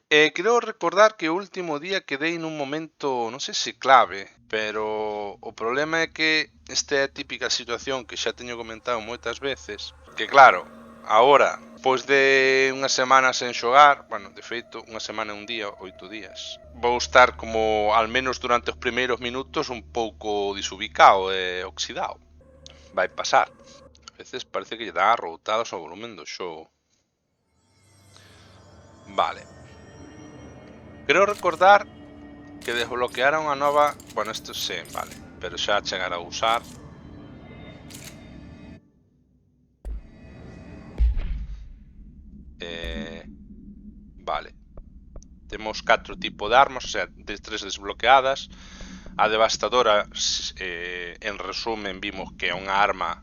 Creo recordar que o último día quedei nun momento, non sei se clave, pero o problema é que esta é a típica situación que xa teño comentado moitas veces, que claro, agora, pois de unha semana sen xogar, bueno, de feito, unha semana e un día, 8 días, vou estar como, al menos durante os primeiros minutos, un pouco disubicado e oxidado. Vai pasar. A veces parece que lle dá arroutadas ao volumen do xogo. Vale. Creo recordar que desbloquearon a nova... Bueno, isto sí, vale. Pero xa chegar a usar. Vale. Temos 4 tipos de armas, o sea, de 3 desbloqueadas. A devastadora, en resumen, vimos que é unha arma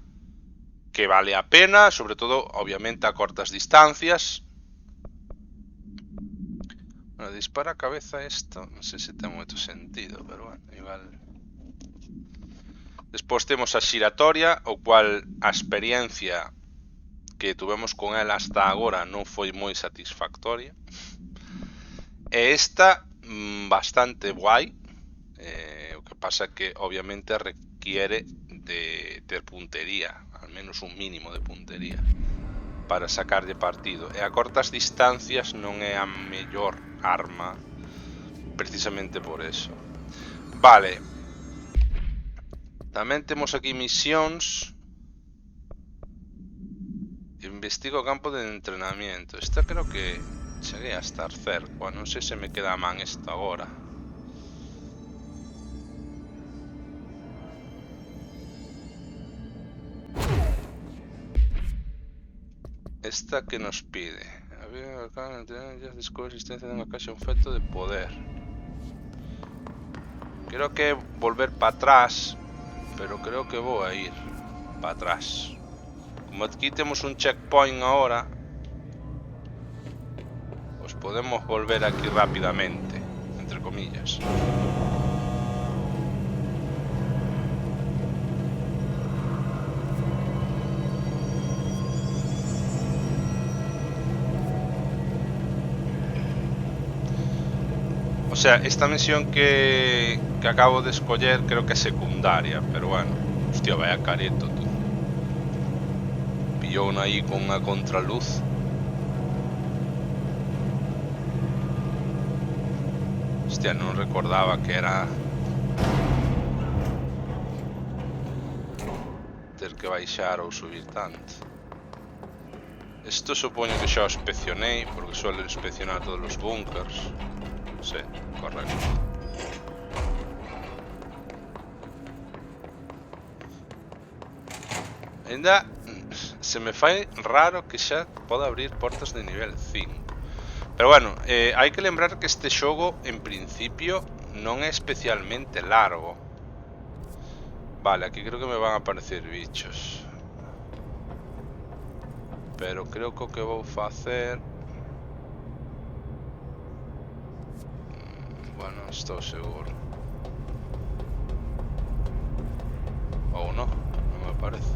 que vale a pena, sobre todo, obviamente, a cortas distancias. Bueno, dispara a cabeza isto, non sei se ten moito sentido, pero bueno, igual. Despois temos a xiratoria, o cual a experiencia que tuvemos con ela hasta agora non foi moi satisfactoria. E esta bastante guai, o que pasa que obviamente requiere de ter puntería, al menos un mínimo de puntería, para sacarlle partido. E a cortas distancias non é a mellor arma, precisamente por eso. Vale. Tamén temos aquí misións. Investigo o campo de entrenamiento. Esta creo que cheguei a estar cerca. Non sei se me queda a man esta agora. Esta que nos pide. A ver, acá ya descubre a existencia de unha caixa objeto de poder. Creo que volver para atrás, pero creo que vou a ir para atrás. Como aquí temos un checkpoint ahora, pues podemos volver aquí rápidamente, entre comillas. O sea, esta misión que acabo de escoller creo que é secundaria, pero bueno. Hostia, vaya careto, tú. Pillou aí con unha contraluz. Hostia, non recordaba que era ter que baixar ou subir tanto. Isto supoño que xa o inspeccionei, porque suelo inspeccionar todos os bunkers. Sí, correcto. Ainda se me fai raro que xa poda abrir portas de nivel 5. Pero bueno, hai que lembrar que este xogo en principio non é especialmente largo. Vale, aquí creo que me van a aparecer bichos. Pero creo que o que vou facer... Bueno, estou seguro. Ou non, non me parece.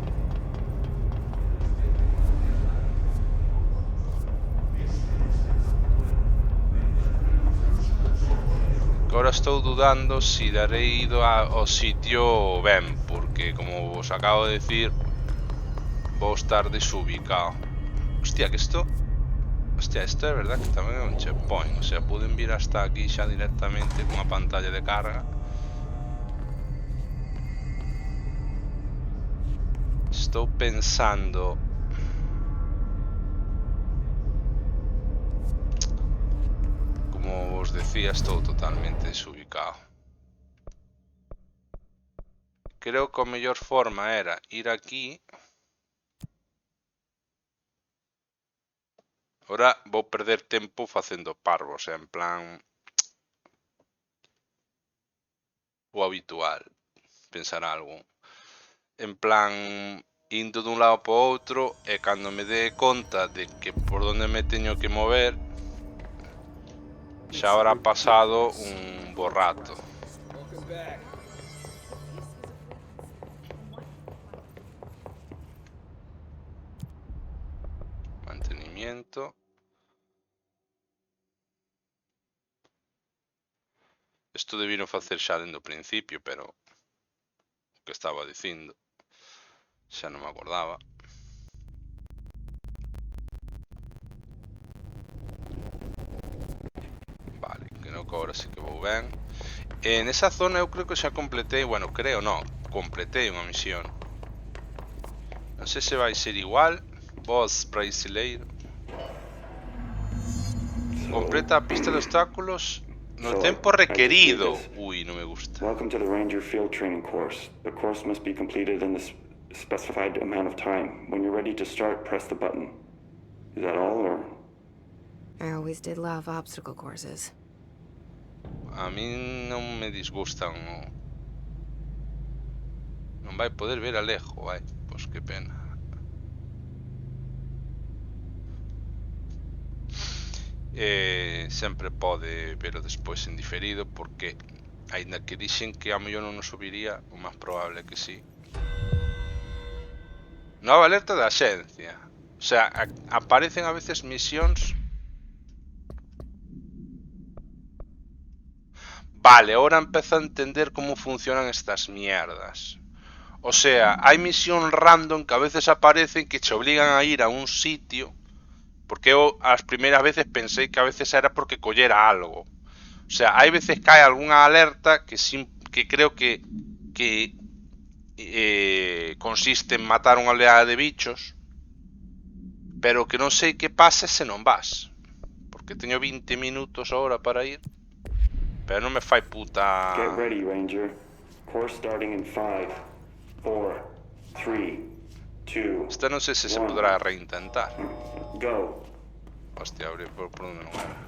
Agora estou dudando si darei ido ao sitio ben, porque como vos acabo de decir, vou estar desubicado. Hostia, que isto... Hostia, isto é verdad que tamén é un checkpoint. O sea, poden vir hasta aquí xa directamente con a pantalla de carga. Estou pensando... Como vos decía, estou totalmente desubicado. Creo que a mellor forma era ir aquí. Ahora vou perder tempo facendo parvos, en plan... O habitual, pensar algo. En plan, indo dun lado para outro, e cando me dé conta de que por onde me teño que mover, xa habrá pasado un bo rato. Mantenimiento. Isto debieron facer xa dende o principio, pero o que estaba dicindo xa non me acordaba. Vale, creo que agora sí que vou ben. En esa zona eu creo que xa completei, bueno, creo non, completei unha misión. Non sei se vai ser igual. Boss brasileiro. Completa a pista de obstáculos no tempo requerido. Ui, non me gusta. Welcome to the Ranger Field Training Course. The course must be completed in the specified amount of time. When you're ready to start, press the button. Is that all, or...? I always did love obstacle courses. A mí non me disgustan. Non vai poder ver Alejo, vai. Pois que pena. Sempre pode velo despois en diferido, porque aínda que dixen que a mellor non nos subiría, o máis probable é que sí. Nova alerta da axencia. O sea, aparecen a veces misións. Vale, ahora empezo a entender como funcionan estas mierdas. O sea, hai misión random que a veces aparecen que che obligan a ir a un sitio. Porque eu as primeiras veces pensei que a veces era porque collera algo. O sea, hai veces que hai algunha alerta que creo que consiste en matar unha oleada de bichos, pero que non sei que pase se non vas. Porque teño 20 minutos ahora para ir, pero non me fai puta... Get ready, Ranger. Course starting in 5, 4, 3, 2, Esta non sei se se podrá reintentar. go. Hostia, abrir por onde non era.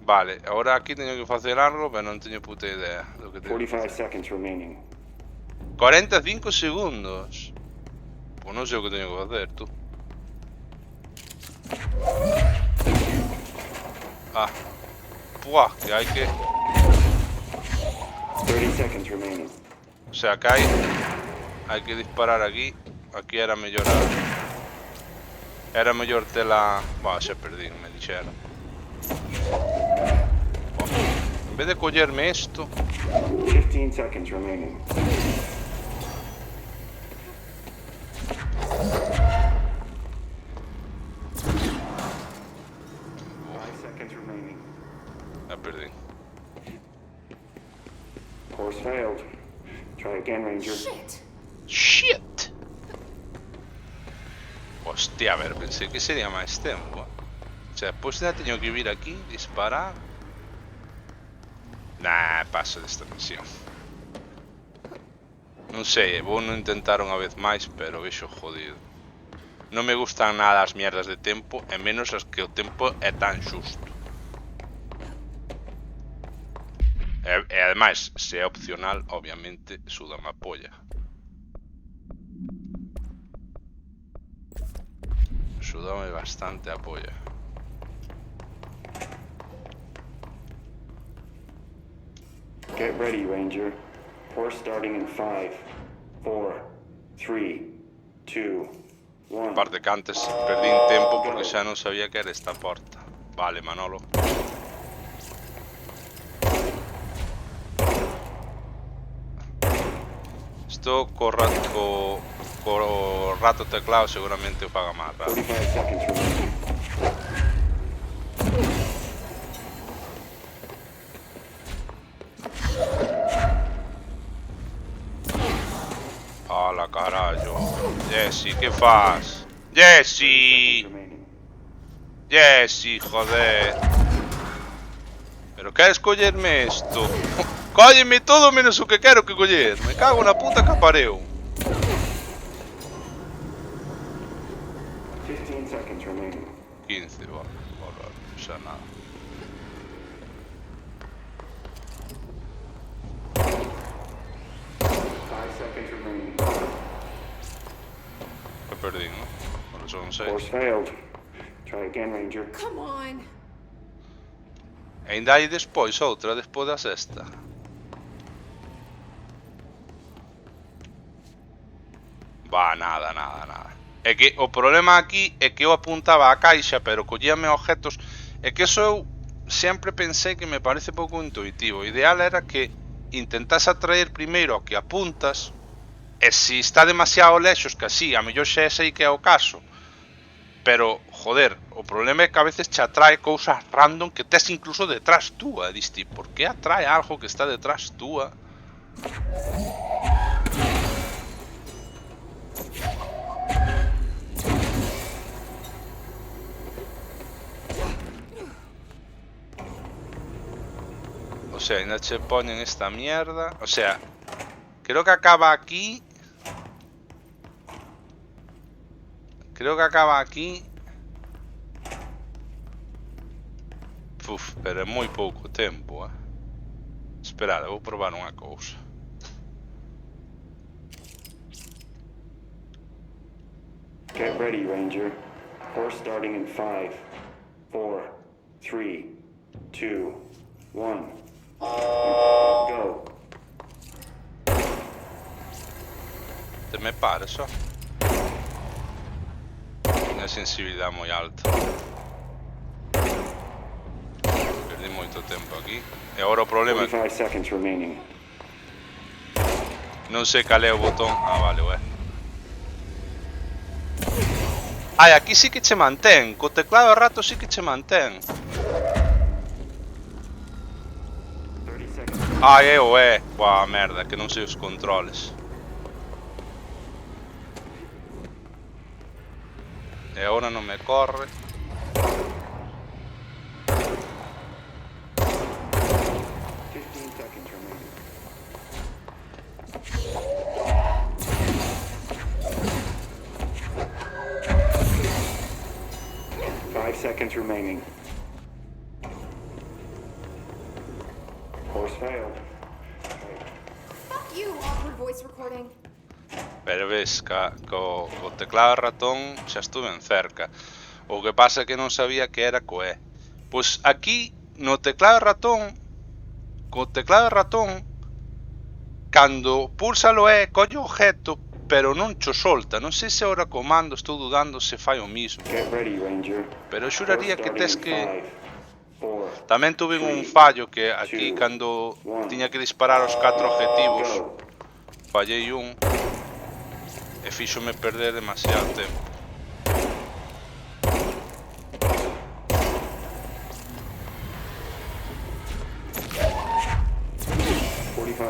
Vale, ahora aquí teño que facer algo, pero non teño puta idea do que teño que 45 facer. seconds remaining. 45 segundos. Pois non sei o que teño que facer, tú. Ah. Puah, que hai que... 30 seconds remaining. O sea, que hai que disparar aquí. Aquí era mellor Era mellor tela... Bah, xa perdí, me dixeron. En vez de collerme isto... 15 seconds remaining. Ya perdí. Course failed. Try again, Ranger. Shit! Hostia, a ver, pensei que sería máis tempo. O sea, despois ainda teño que vir aquí, disparar. Nah, paso desta misión. Non sei, vou non intentar unha vez máis, pero vexo jodido. Non me gustan nada as mierdas de tempo, e menos as que o tempo é tan xusto. E ademais, se é opcional, obviamente, súdame a polla. Súdame bastante a polla. Get ready, Ranger. Course starting in 5, 4, 3, 2, 1. Aparte que antes perdín tempo porque xa non sabía que era esta porta. Vale, Manolo. Isto co rato teclado seguramente o faga máis rápido. 45 seconds remaining. Ala, carallo. Jesse, que faz? Jesse! Jesse, joder. Pero queres collerme isto? Cólleme todo menos o que quero que coller. Me cago na puta que apareu. 15 seconds remaining. 15, vale. Xa nada. Que perdín, non? Por eso non sei. Course failed. Try again, Ranger. Come on. Ainda hai despois outra, despois da sexta. Va, nada. É que o problema aquí é que eu apuntaba a caixa, pero collíame objetos. É que eso eu sempre pensei que me parece pouco intuitivo. O ideal era que intentas atraer primeiro ao que apuntas, e se está demasiado lexos, que así, a mellor xa sei que é o caso. Pero, joder, o problema é que a veces che atrae cousas random que tes incluso detrás túa. Diste, por que atrae algo que está detrás túa? O sea, ainda che poñen esta mierda. O sea, creo que acaba aquí. Creo que acaba aquí. Uf, pero é moi pouco tempo, Esperad, vou probar unha cousa. Get ready, Ranger. Course starting in 5, 4, 3, 2, 1. Go. Te me pare só. Unha sensibilidade moi alta. Perdi moito tempo aquí. E agora o problema é que 45 seconds remaining. non sei cal é o botón. Ah, vale, ué. Ai, aquí sí que che mantén. Co teclado de rato sí que che mantén. 30 seconds. Ai, Buah, merda, que non sei os controles. E agora non me corre. 15 seconds remaining. 5 seconds remaining. Course failed. Fuck you, awkward voice recording. Pero ves, co teclado de ratón xa estuve en cerca. O que pasa é que non sabía que era co E. Pois aquí, no teclado de ratón, co teclado de ratón, cando pulsa o E, colle o objeto, pero non cho solta. Non sei se ahora comando, estou dudando se fai o mismo. Get ready, Ranger. Pero xuraría que tes que... 5, 4, Tamén tuve un fallo que aquí, cando tiña que disparar os 4 objetivos, go. fallei un e fíxome perder demasiado tempo.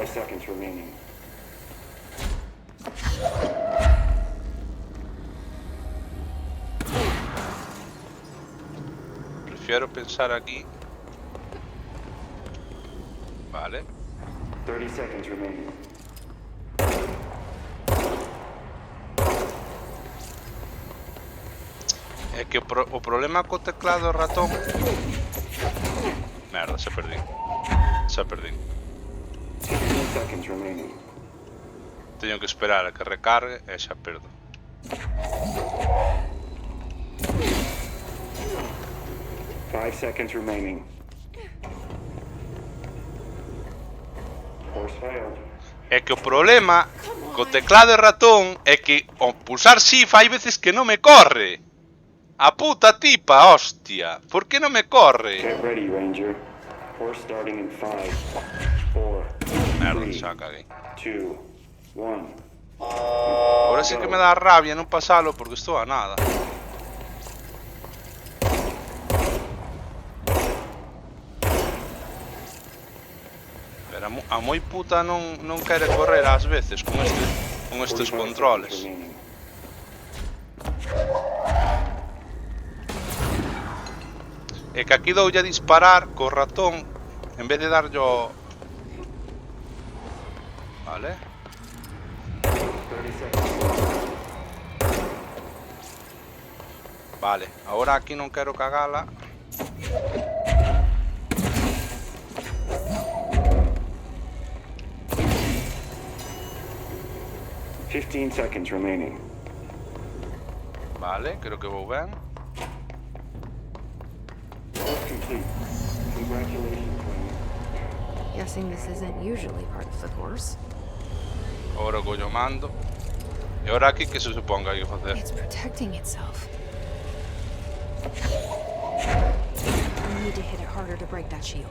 Seconds remaining. Prefiero pensar aquí. Vale. 30 seconds remaining. É que o problema co teclado e ratón... Merda, xa perdín. 15 seconds remaining. Teño que esperar a que recargue e xa perdo. Five seconds remaining. Course failed. É que o problema co teclado e ratón é que ao pulsar Shift hai veces que non me corre. A puta tipa, hostia. Por que non me corre? Get ready, Ranger. Course starting in 5, 4, Merda, 3, xa caguei. 2, 1. Agora sí que me dá rabia non pasalo porque estou a nada. Pero a moi puta non quere correr ás veces con estes 45 controles. seconds remaining. É que aquí doulle a disparar co ratón en vez de darllo... Vale. 30 seconds. Vale, agora aquí non quero cagala. Fifteen seconds remaining. Vale, creo que vou ben. Course complete. Congratulations, Ranger. Guessing this isn't usually part of the course. Agora collo mando. E agora aquí que se supón que hai que facer? It's protecting itself. We need to hit it harder to break that shield.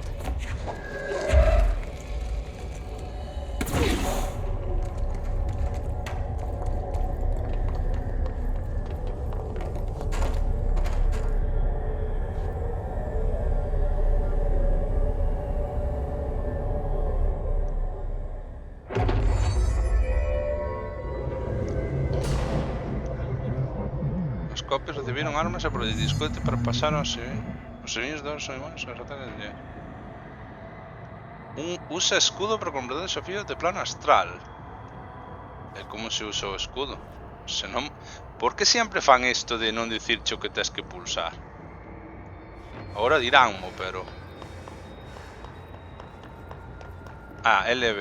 As copias recibiron armas e proyectiles cohete para pasar os serviños dos humanos aos ataques de... Usa escudo para completar desafíos de plano astral. E como se usa o escudo? Se non... Por que sempre fan isto de non dicirche o que tes que pulsar? Agora diránmo, pero... Ah, LB.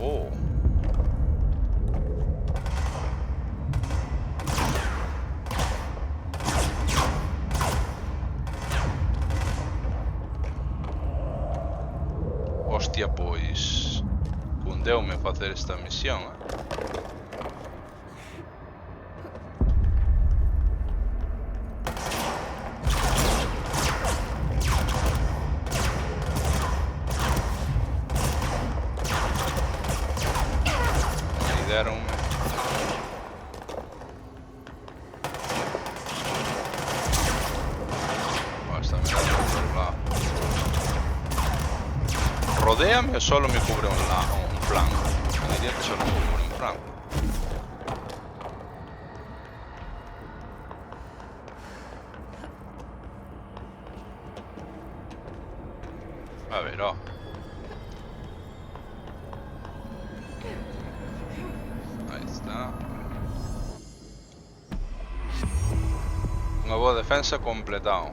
Oh. Hostia, pois... Cundeume facer esta misión, Aí deronme. Esta me da por un lado. Rodéame o solo me cubre un flanco. Yo diría que solo me cubre un flanco. A ver, oh. Aí está. Unha boa defensa completado.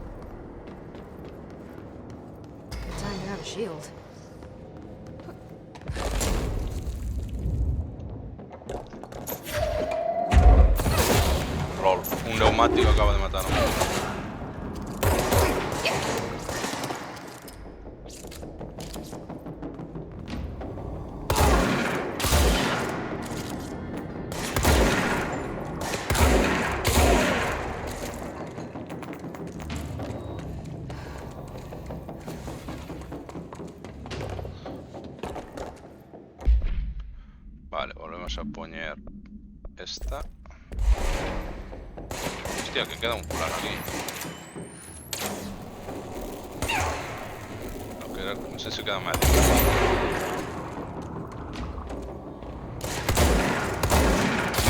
Time to have a shield. Lol, un neumático acaba de matar a un. Vale, volvemos a poner esta. Hostia, que queda un fulano aquí. No sé si queda mal.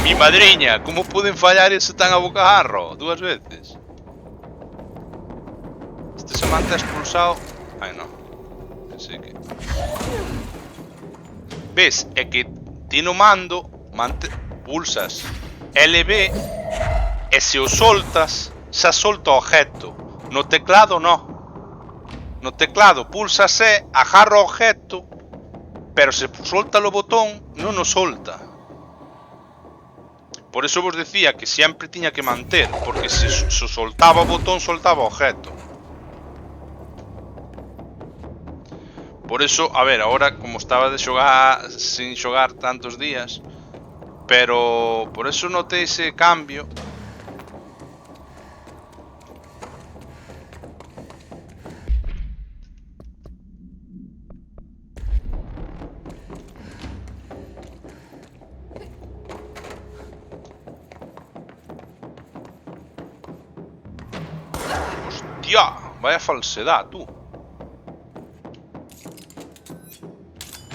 Mi madriña, ¿cómo pueden fallar eso tan a bocajarro? 2 veces. Este se mantén expulsado. Ay, no. Pensé que... Ves, é que ti no mando pulsas LB e se o soltas xa solta o objeto. No teclado no. No teclado pulsas E, agarra o objeto, pero se solta o botón non o solta. Por eso vos decía que sempre tiña que manter, porque se soltaba o botón soltaba o objeto. Por eso, a ver, ahora como estaba de xogar sin xogar tantos días, pero por eso notei ese cambio. Hostia, vaya falsedad, tú.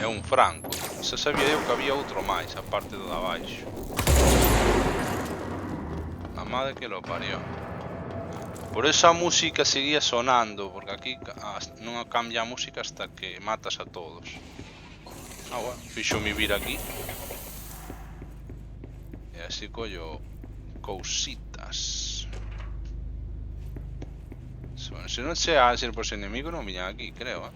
É un franco. Se sabía eu que había outro máis, a parte do de abaixo. A madre que lo parió. Por eso a música seguía sonando, porque aquí non cambia a música hasta que matas a todos. Ah, bueno, fixo-me vir aquí. E así collo cousitas. Bueno, se non se a ser por ese enemigo non viñan aquí, creo,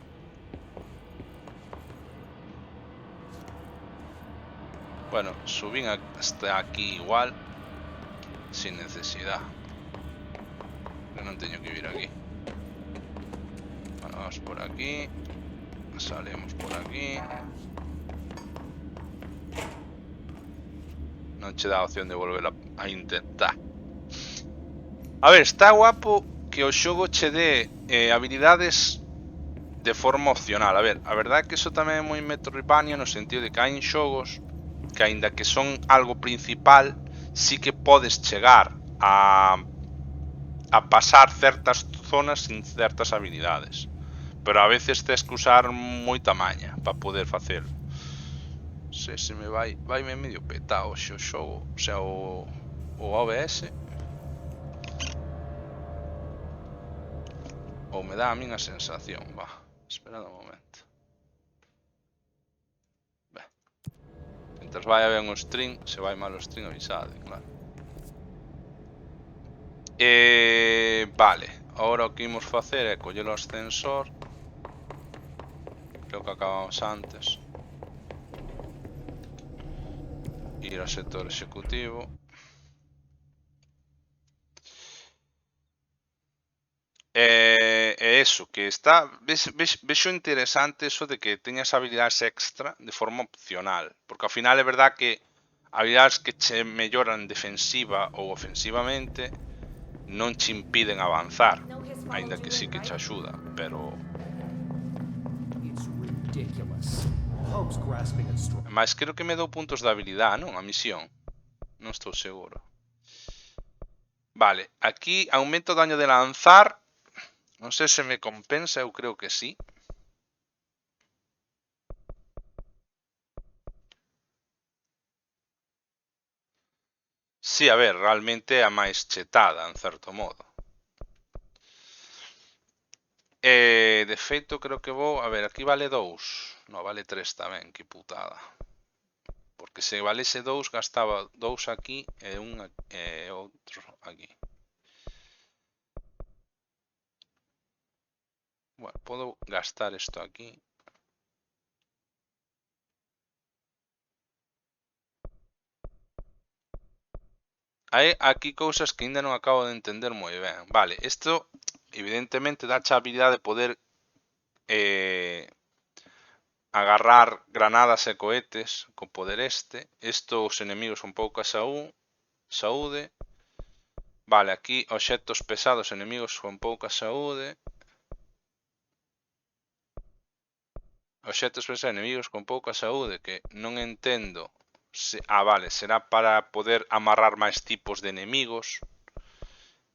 Bueno, subí hasta aquí igual, sin necesidad. Yo no tengo que ir aquí. Bueno, vamos por aquí. Salimos por aquí. non che dá a opción de volver a intentar. A ver, está guapo que o xogo che dé habilidades de forma opcional. A ver, a verdade é que iso tamén é moi Metroidvania no sentido de que hai xogos que, aínda que son algo principal, sí que podes chegar a pasar certas zonas sin certas habilidades, pero a veces tes que usar moita maña para poder facelo. Se me vaime medio petado o xogo, o sea, o OBS, ou me dá a min a sensación. Va, esperad un momento. Mientras vai ben o stream, se vai mal o stream avisade, claro. Vale, ahora o que imos facer é coller o ascensor. Creo que acabamos antes. Ir ao sector executivo. E eso, que está... Vexo interesante eso de que teñas habilidades extra de forma opcional. Porque ao final é verdad que habilidades que che melloran defensiva ou ofensivamente non che impiden avanzar, aínda que sí que che axuda, pero... Mas creo que me dou puntos de habilidade, non? A misión. Non estou seguro. Vale, aquí aumento o daño de lanzar. Non sei se me compensa, eu creo que sí. Sí, a ver, realmente é a máis chetada, en certo modo. De feito, creo que vou... A ver, aquí vale 2. No, vale 3 tamén, que putada. Porque se valese 2, gastaba 2 aquí e outro aquí. Bueno, podo gastar isto aquí. Hai aquí cousas que ainda non acabo de entender moi ben. Vale, isto evidentemente dá a habilidade de poder agarrar granadas e cohetes con poder este. Isto os enemigos con pouca saúde. Vale, aquí obxectos pesados, enemigos con pouca saúde. Obxectos pesados, enemigos con pouca saúde, que non entendo. Vale, será para poder amarrar máis tipos de enemigos.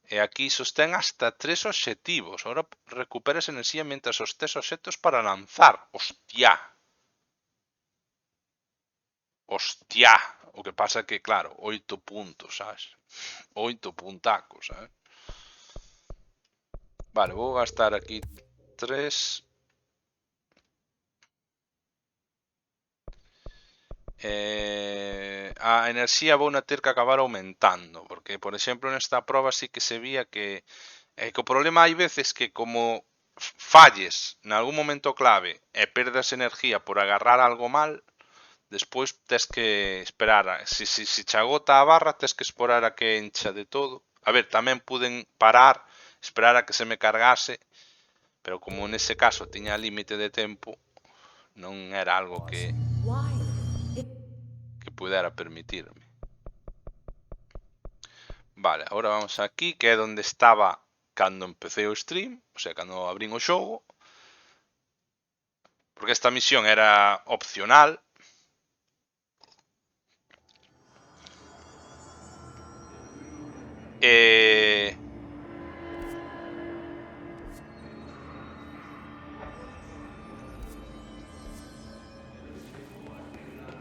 E aquí sostén hasta 3 obxectivos. Ahora recuperas enerxía mentras sostés obxectos para lanzar. Hostia. Hostia. O que pasa é que, claro, 8 puntos, sabes? 8 puntacos, sabes? Vale, vou gastar aquí 3. A enerxía vou na ter que acabar aumentando, porque, por exemplo, nesta proba sí que se vía que o problema hai veces que como falles nalgún momento clave e perdas enerxía por agarrar algo mal, despois tes que esperar. Se che agota a barra, tes que esperar a que encha de todo. A ver, tamén puden parar, esperar a que se me cargase, pero como nese caso tiña límite de tempo, non era algo que pudera permitirme. Vale, ahora vamos aquí, que é onde estaba cando empecé o stream, o sea, cando abrín o xogo, porque esta misión era opcional.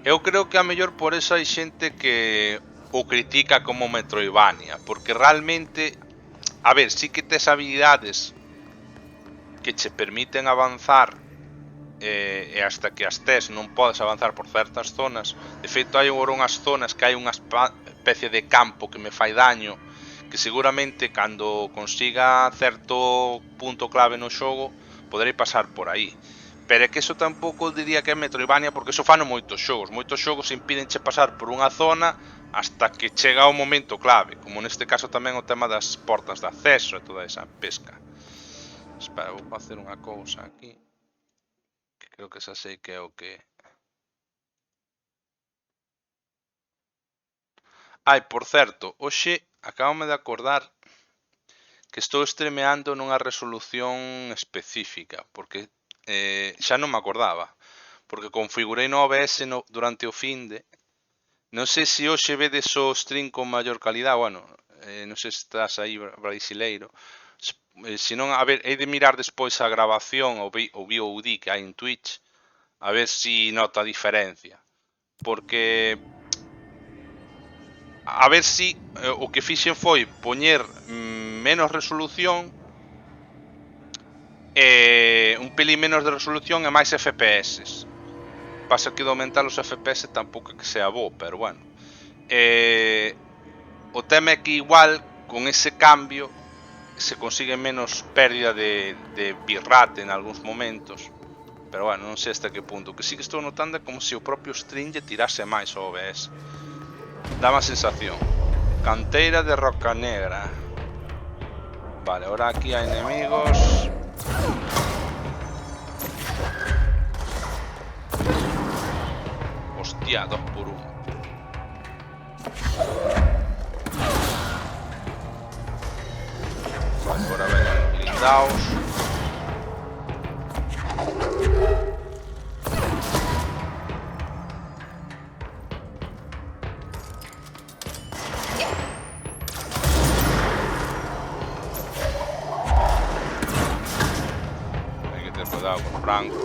Eu creo que a mellor por eso hai xente que o critica como Metroidvania, porque realmente, a ver, sí que tes habilidades que che permiten avanzar e hasta que as tes non podes avanzar por certas zonas. De feito, hai agora unhas zonas que hai unha especie de campo que me fai daño, que seguramente cando consiga certo punto clave no xogo poderei pasar por aí. Pero é que eso tampouco diría que é Metroidvania, porque eso fano moitos xogos impídenche pasar por unha zona hasta que chega o momento clave, como neste caso tamén o tema das portas de acceso e toda esa pesca. Espera, vou facer unha cousa aquí, que creo que xa sei que é o que... Ai, por certo, hoxe acabame de acordar que estou streameando nunha resolución específica, porque xa non me acordaba, porque configurei no OBS durante o finde. Non sei se hoxe vedes o stream con maior calidad, bueno, non sei se estás aí brasileiro. Se non, a ver, hei de mirar despois a grabación o VOD que hai en Twitch, a ver se nota a diferencia. Porque a ver se o que fixen foi poñer menos resolución, un pelín menos de resolución e máis FPS. Pasa que de aumentar os FPS tampouco é que sea bo, pero bueno. O tema é que igual con ese cambio se consigue menos pérdida de bitrate en algúns momentos. Pero bueno, non sei hasta que punto. O que sí que estou notando é como se o propio stream lle tirase máis ao OBS. Dá má sensación. Canteira de roca negra. Vale, ahora aquí hai enemigos. Hostia, 2 por 1. Vale, agora ven blindaos. Hai que ter cuidado con francos.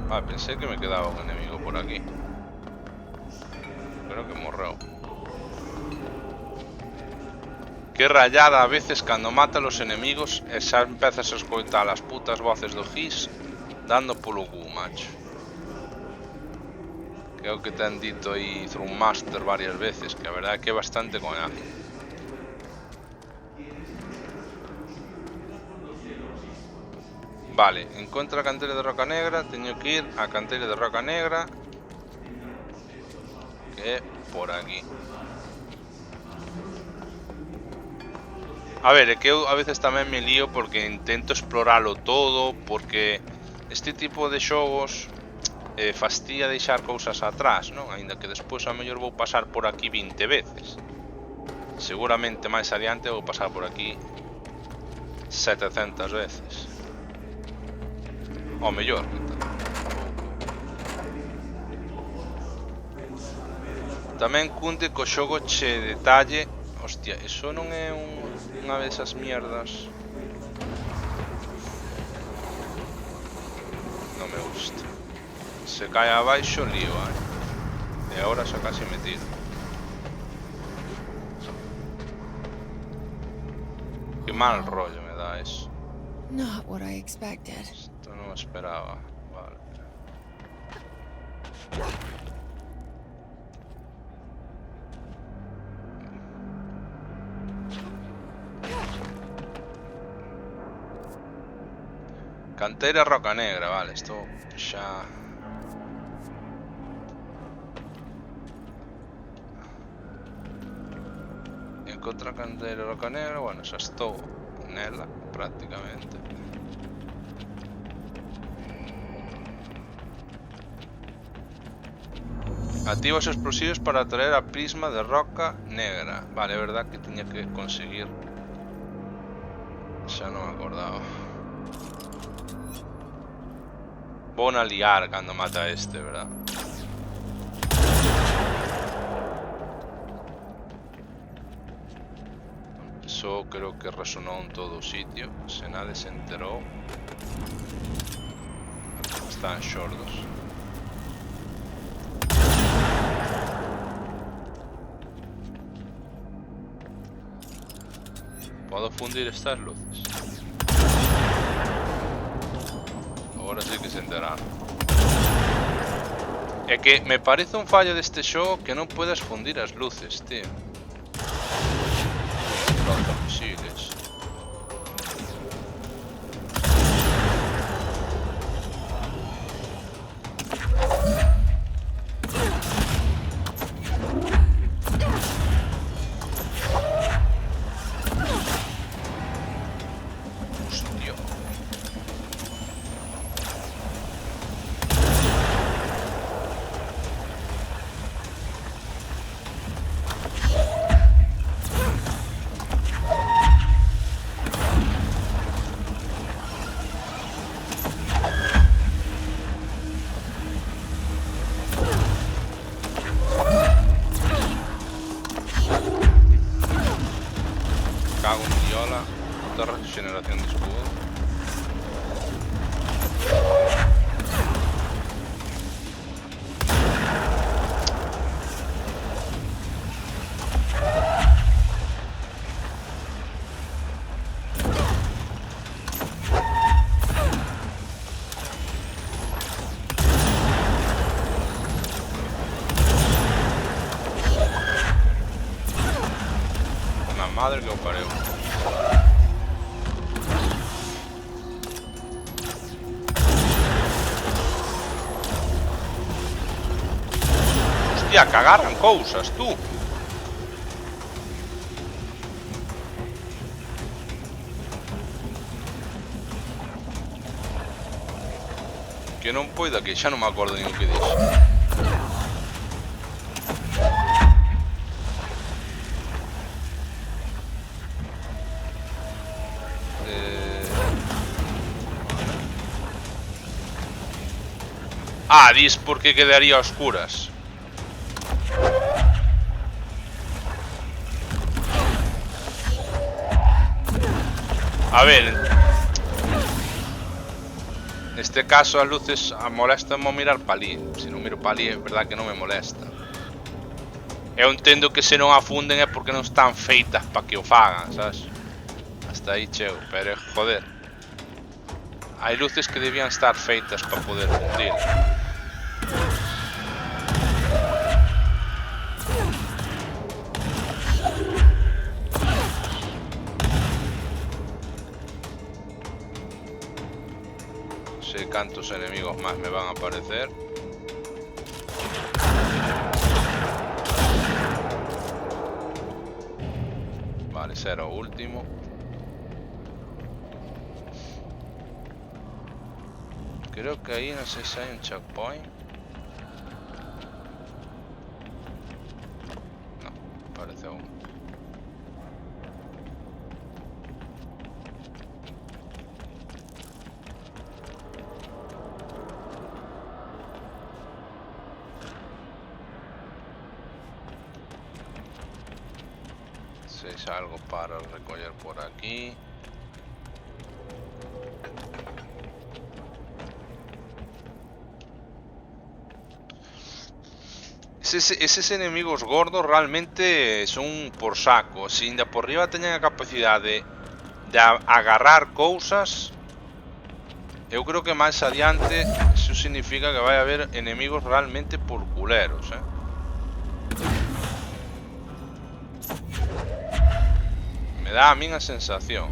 Ah, pensé que me quedaba un enemigo por aquí. Creo que morreu. Que rayada a veces cando mata los enemigos e xa empezas a escoitar as putas voces do Gis dando polo cu, macho. Que é o que te han dito aí Thrummaster varias veces, que a verdade é que é bastante coñazo. Vale, encontra a canteira de roca negra, teño que ir á canteira de roca negra, que é por aquí. A ver, é que eu a veces tamén me lío porque intento exploralo todo, porque este tipo de xogos fastía deixar cousas atrás, non? Ainda que despois a mellor vou pasar por aquí 20 veces. Seguramente máis adiante vou pasar por aquí 700 veces. O mellor, tamén cunde co xogo che detalle. Hostia, eso non é unha desas mierdas. Non me gusta. Se cae abaixo, lío, e agora xa casi me tiro. Que mal rollo me dá eso. Not what I expected. Esto non esperaba. Vale. Canteira roca negra, vale, isto xa... Encontra canteira roca negra, bueno, xa estou nela, prácticamente. Activa os explosivos para atraer a prisma de roca negra. Vale, é verdad que tiña que conseguir. Xa non me acordaba. Vou na liar cando mata este, verdad? Eso creo que resonó en todo o sitio. Se nadie se enterou. Están xordos. Podo fundir estas luces. sí que se enteraron. É que me parece un fallo deste xogo que non podes fundir as luces, tío. Lanzamisiles. Hostia. Cago en Diola. Puta regeneración de escudo. La madre que os parió. Hostia, que agarran cousas, tú. Que non poida, que xa non me acordo nin o que dixo. Ah, dis porque quedaría a oscuras. A ver, neste caso as luces molestan mirar pa ali. Se non miro pa ali é verdad que non me molesta. Eu entendo que se non afunden é porque non están feitas pa que o fagan, sabes? Hasta aí chego, pero joder. Hai luces que debían estar feitas para poder fundir. No sé cantos enemigos más me van a aparecer. Vale, será o último. Creo que ahí no sé si hay un checkpoint. No, parece aún. Si hay algo para recoger por aquí. Eses enemigos gordos realmente son por saco. Se ainda por riba teñen a capacidade de agarrar cousas, eu creo que máis adiante eso significa que vai haber enemigos realmente por culeros, Me dá a min a sensación,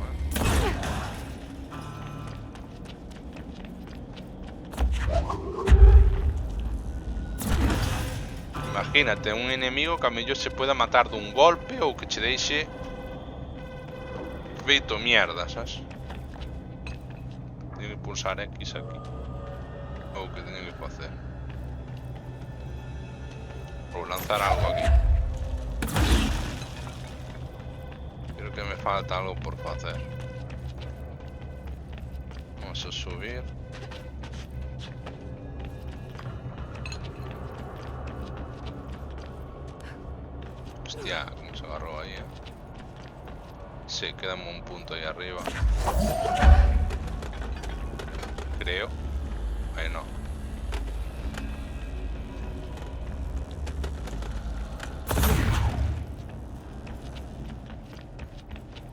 Imagínate, un enemigo que a mellor se pueda matar dun golpe ou que che deixe feito mierda, sabes? Teño que pulsar X aquí. Ou que teño que facer. Ou lanzar algo aquí. Creo que me falta algo por facer. Vamos a subir. Hostia, cómo se agarró ahí, Sí, queda un punto ahí arriba. Creo. Ahí no.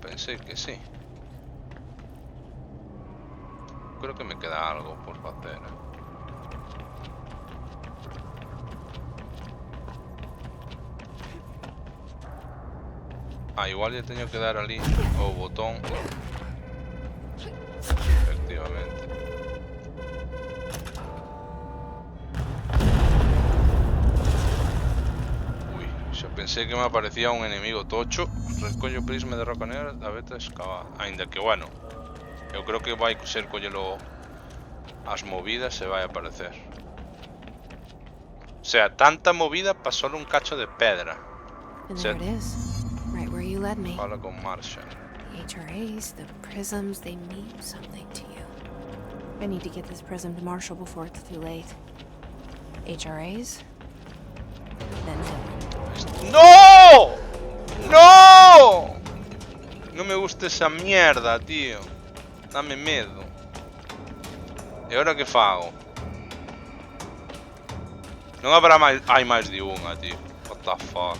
Pensé que sí. creo que me queda algo por facer. Igual lle teño que dar ali o botón. Efectivamente. Ui, xa pensei que me aparecía un enemigo tocho. Recollo prisma de roca negra da beta excavada. Ainda que, bueno, eu creo que vai ser collelo as movidas e vai aparecer. O sea, tanta movida para solo un cacho de pedra. And there it is, right where you led me. Fala con Marshall. The HRAs, the prisms, they mean something to you. I need to get this prism to Marshall before it's too late. HRAs, then Dylan. ¡No! ¡No! No me gusta esa mierda, tío. Dame medo. E ahora que fago? Non habrá máis... Hai máis de unha, tío. What the fuck?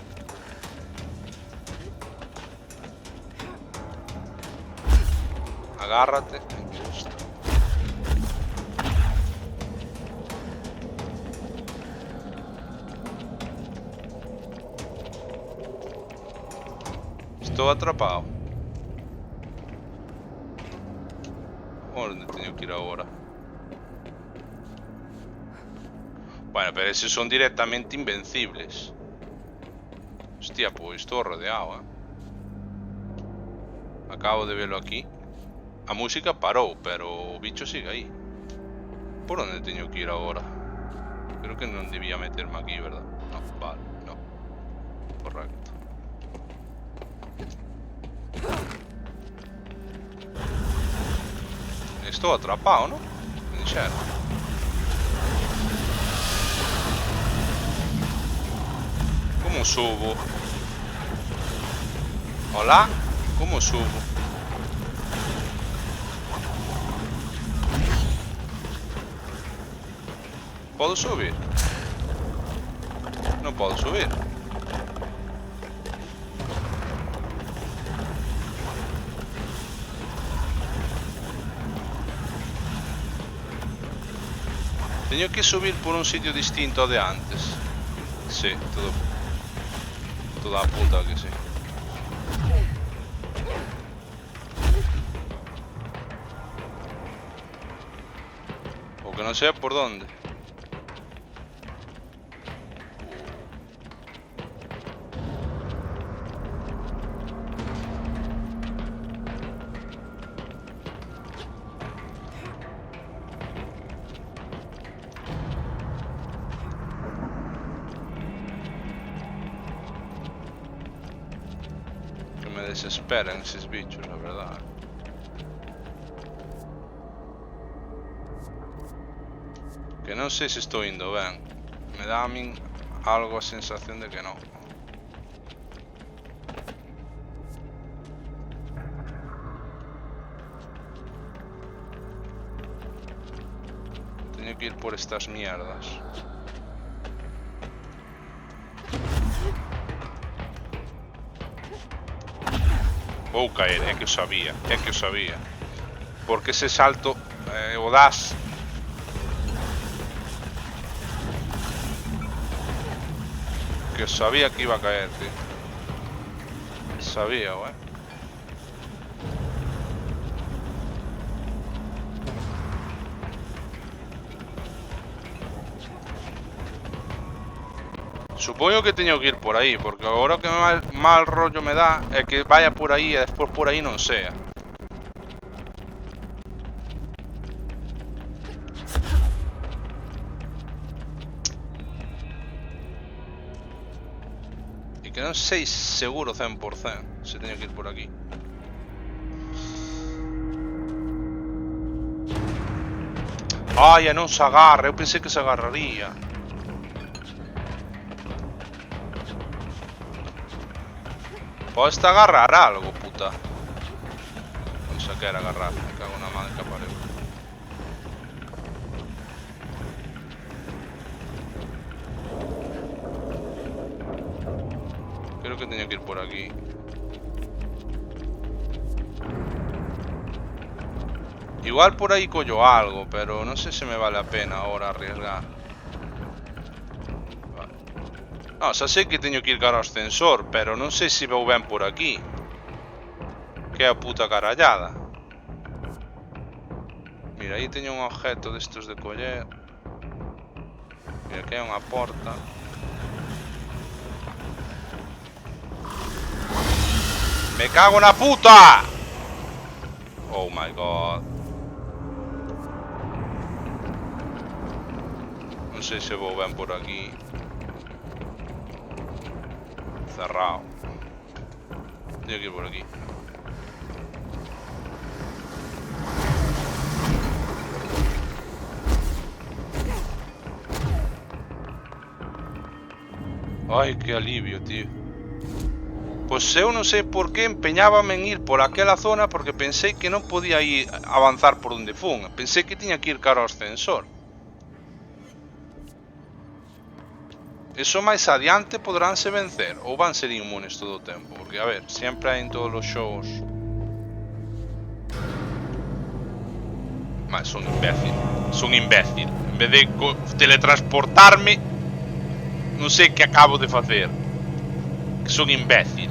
Agárrate. Me gusta. Estou atrapado. Onde teño que ir agora? Bueno, pero esos son directamente invencibles. Hostia, pues estou rodeado, Acabo de verlo aquí. A música parou, pero o bicho sigue aí. Por onde teño que ir agora? Creo que non debía meterme aquí, verdad? No, vale, no. Correcto. Estou atrapado, ¿no? Me dixeron. Como subo? Hola? Como subo? Podo subir? Non podo subir. Teño que subir por un sitio distinto ao de antes. Sí, todo apunta a que sí. O que non sei por dónde. Desesperan esos bichos, la verdad. Que non sei se estou indo ben. Me dá a min algo a sensación de que non. Teño que ir por estas mierdas. Vou caer, é que o sabía, Porque ese salto o das. Que sabía que iba a caer, tío. Sabía, Supoño que teño que ir por aí, porque agora que mal rollo me dá é que vaya por aí e despois por aí non sea. E que non sei seguro 100% se teño que ir por aquí. Ai, e non se agarra, eu pensei que se agarraría. Podes agarrar algo, puta. Non se quer agarrar, me cago na madre que pariu. Creo que teño que ir por aquí. Igual por ahí collo algo, pero no sé si me vale la pena ahora arriesgar. Vale. No, xa sei que teño que ir cara ao ascensor, pero non sei se vou ben por aquí. Que é a puta carallada. Mira, aí teño un objeto destos de coller. Mira, que hai unha porta. Me cago na puta! Oh my god. Non sei se vou ben por aquí. Cerrado. Teño que ir por aquí. Ai, que alivio, tío. Pois eu non sei por que empeñábame en ir por aquela zona, porque pensei que non podía ir avanzar por onde fun. Pensei que tiña que ir cara ao ascensor. Eso máis adiante podránse vencer ou van ser inmunes todo o tempo, porque a ver, sempre hai en todos os shows. Mas son imbécil. En vez de teletransportarme, non sei que acabo de facer. Que son imbécil.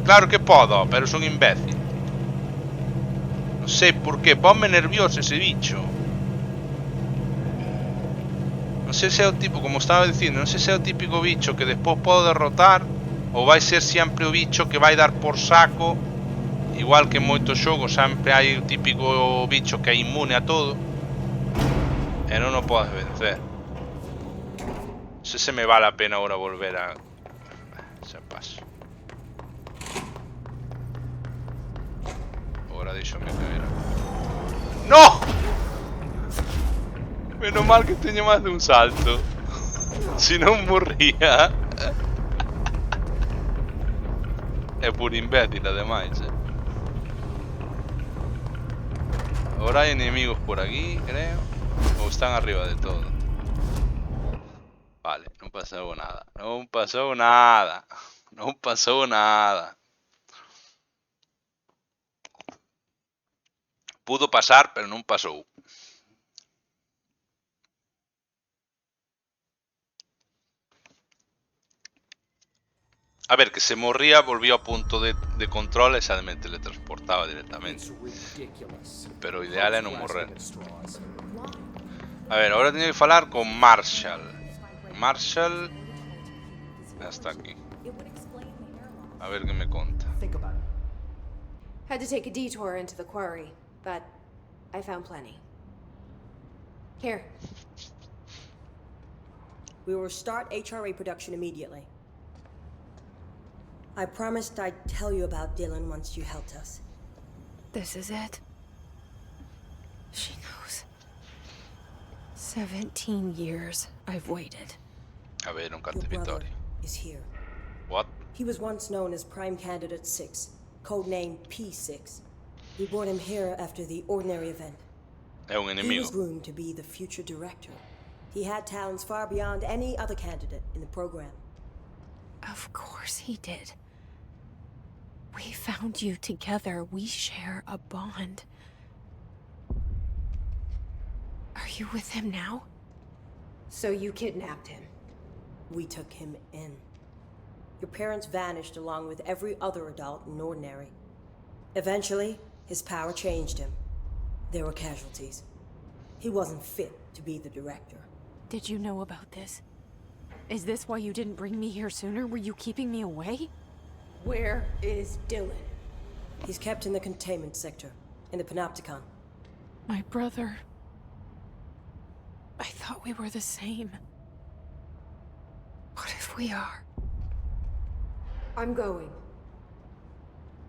Claro que podo, pero son imbécil. Non sei por que, ponme nervioso ese bicho. Non sei se é o tipo, como estaba dicindo, non sei se é o típico bicho que despois podo derrotar ou vai ser sempre o bicho que vai dar por saco. Igual que en moitos xogos sempre hai o típico bicho que é inmune a todo e non o podes vencer. Non sei se me vale a pena agora volver a... Xa paso. Agora deixome caer. ¡No! Menos mal que teño máis de un salto. Si non morría. É por imbécil ademais, Ahora hai enemigos por aquí, creo. Ou están arriba de todo. Vale, non pasou nada. Non pasou nada. Non pasou nada. Pudo pasar, pero non pasou. A ver, que se morría, volvía ao punto de control e xa me teletransportaba directamente. Pero o ideal é non morrer. A ver, agora teño que falar con Marshall. Marshall... Hasta aquí. A ver que me conta. Had to take a detour into the quarry, but I found plenty. Here. We will start HRA production immediately. I promised I'd tell you about Dylan once you helped us. This is it. She knows. 17 years I've waited. A ver, non cante Your brother Vittoria. is here. What? He was once known as Prime Candidate 6, codenamed P6. We brought him here after the Ordinary event. È un He enemigo. was groomed to be the future director. He had talents far beyond any other candidate in the program. Of course he did. We found you together. We share a bond. Are you with him now? So you kidnapped him? We took him in. Your parents vanished along with every other adult in Ordinary. Eventually, his power changed him. There were casualties. He wasn't fit to be the director. Did you know about this? Is this why you didn't bring me here sooner? Were you keeping me away? Where is Dylan? He's kept in the containment sector, in the Panopticon. My brother. I thought we were the same. What if we are? I'm going.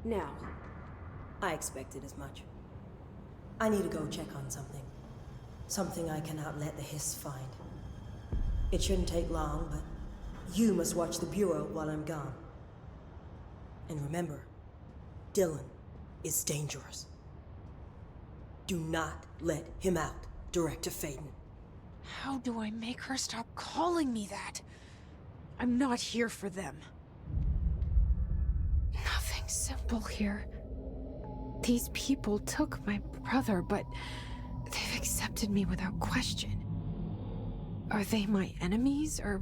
Now. I expected as much. I need to go check on something. Something I cannot let the Hiss find. It shouldn't take long, but you must watch the Bureau while I'm gone. And remember, Dylan is dangerous. Do not let him out, Director Faden. How do I make her stop calling me that? I'm not here for them. Nothing simple here. These people took my brother, but they've accepted me without question. Are they my enemies or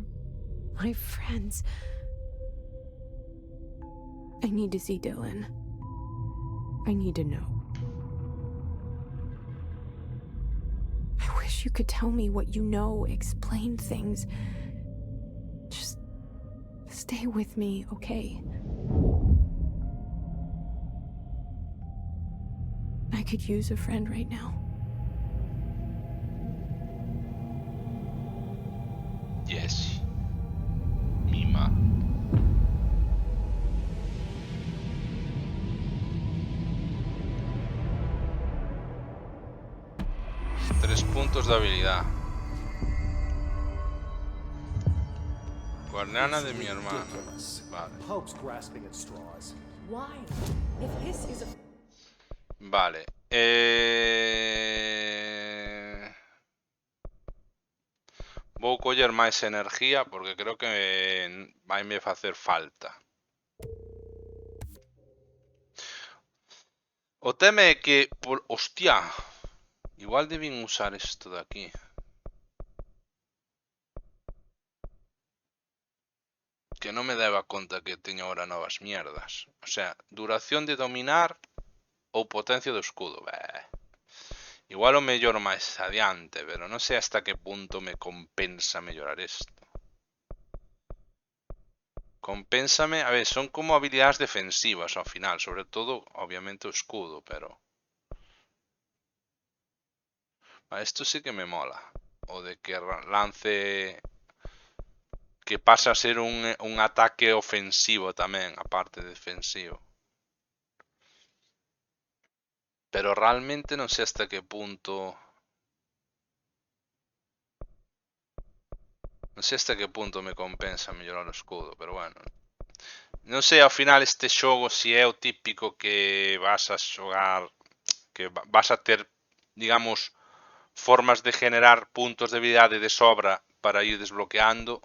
my friends? I need to see Dylan. I need to know. I wish you could tell me what you know, explain things. Just stay with me, okay? I could use a friend right now. Yes. Mima. Tres puntos de habilidad. Guardiana de mi hermana. Vale. Pope's grasping at straws. Why? If this is a... Vale. Vou coller máis energía porque creo que vai me facer falta. O tema é que... Hostia. Igual debín usar isto de aquí. Que non me daba conta que teño ahora novas mierdas. O sea, duración de dominar ou potencia do escudo. Igual o mellor máis adiante, pero non sei hasta que punto me compensa mellorar isto. Compénsame, a ver, son como habilidades defensivas ao final, sobre todo, obviamente, o escudo, pero... Isto sí que me mola. O de que lance... Que pasa a ser un ataque ofensivo tamén, aparte de defensivo. Pero realmente non sei hasta que punto... Non sei hasta que punto me compensa mellorar o escudo, pero bueno. Non sei ao final este xogo se é o típico que vas a xogar... Que vas a ter, digamos, formas de generar puntos de habilidade de sobra para ir desbloqueando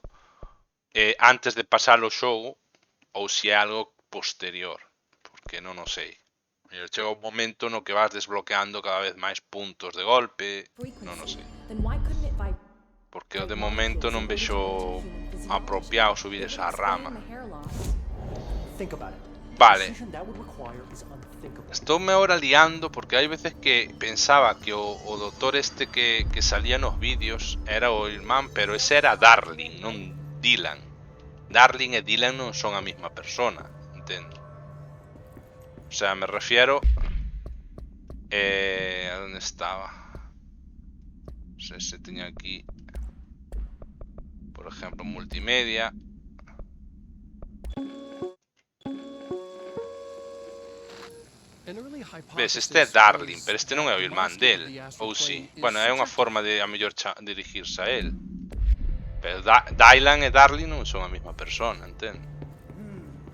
antes de pasar o xogo, ou se é algo posterior, porque non o sei. Chega un momento no que vas desbloqueando cada vez máis puntos de golpe, non o sei. Porque de momento non vexo apropiado subir esa rama. Vale. Estoume ahora liando porque hai veces que pensaba que o doutor este que salía nos vídeos era o irmán, pero ese era Darling, non Dylan. Darling e Dylan non son a mesma persona, entendo. O sea, me refiero... ¿a dónde estaba? Non sei se teño aquí... Por ejemplo, multimedia. Ves, este é Darling, pero este non é o irmán del. Ou si. Bueno, é unha forma de a mellor dirigirse a él. Pero Dylan e Darling non son a mesma persona, entendo?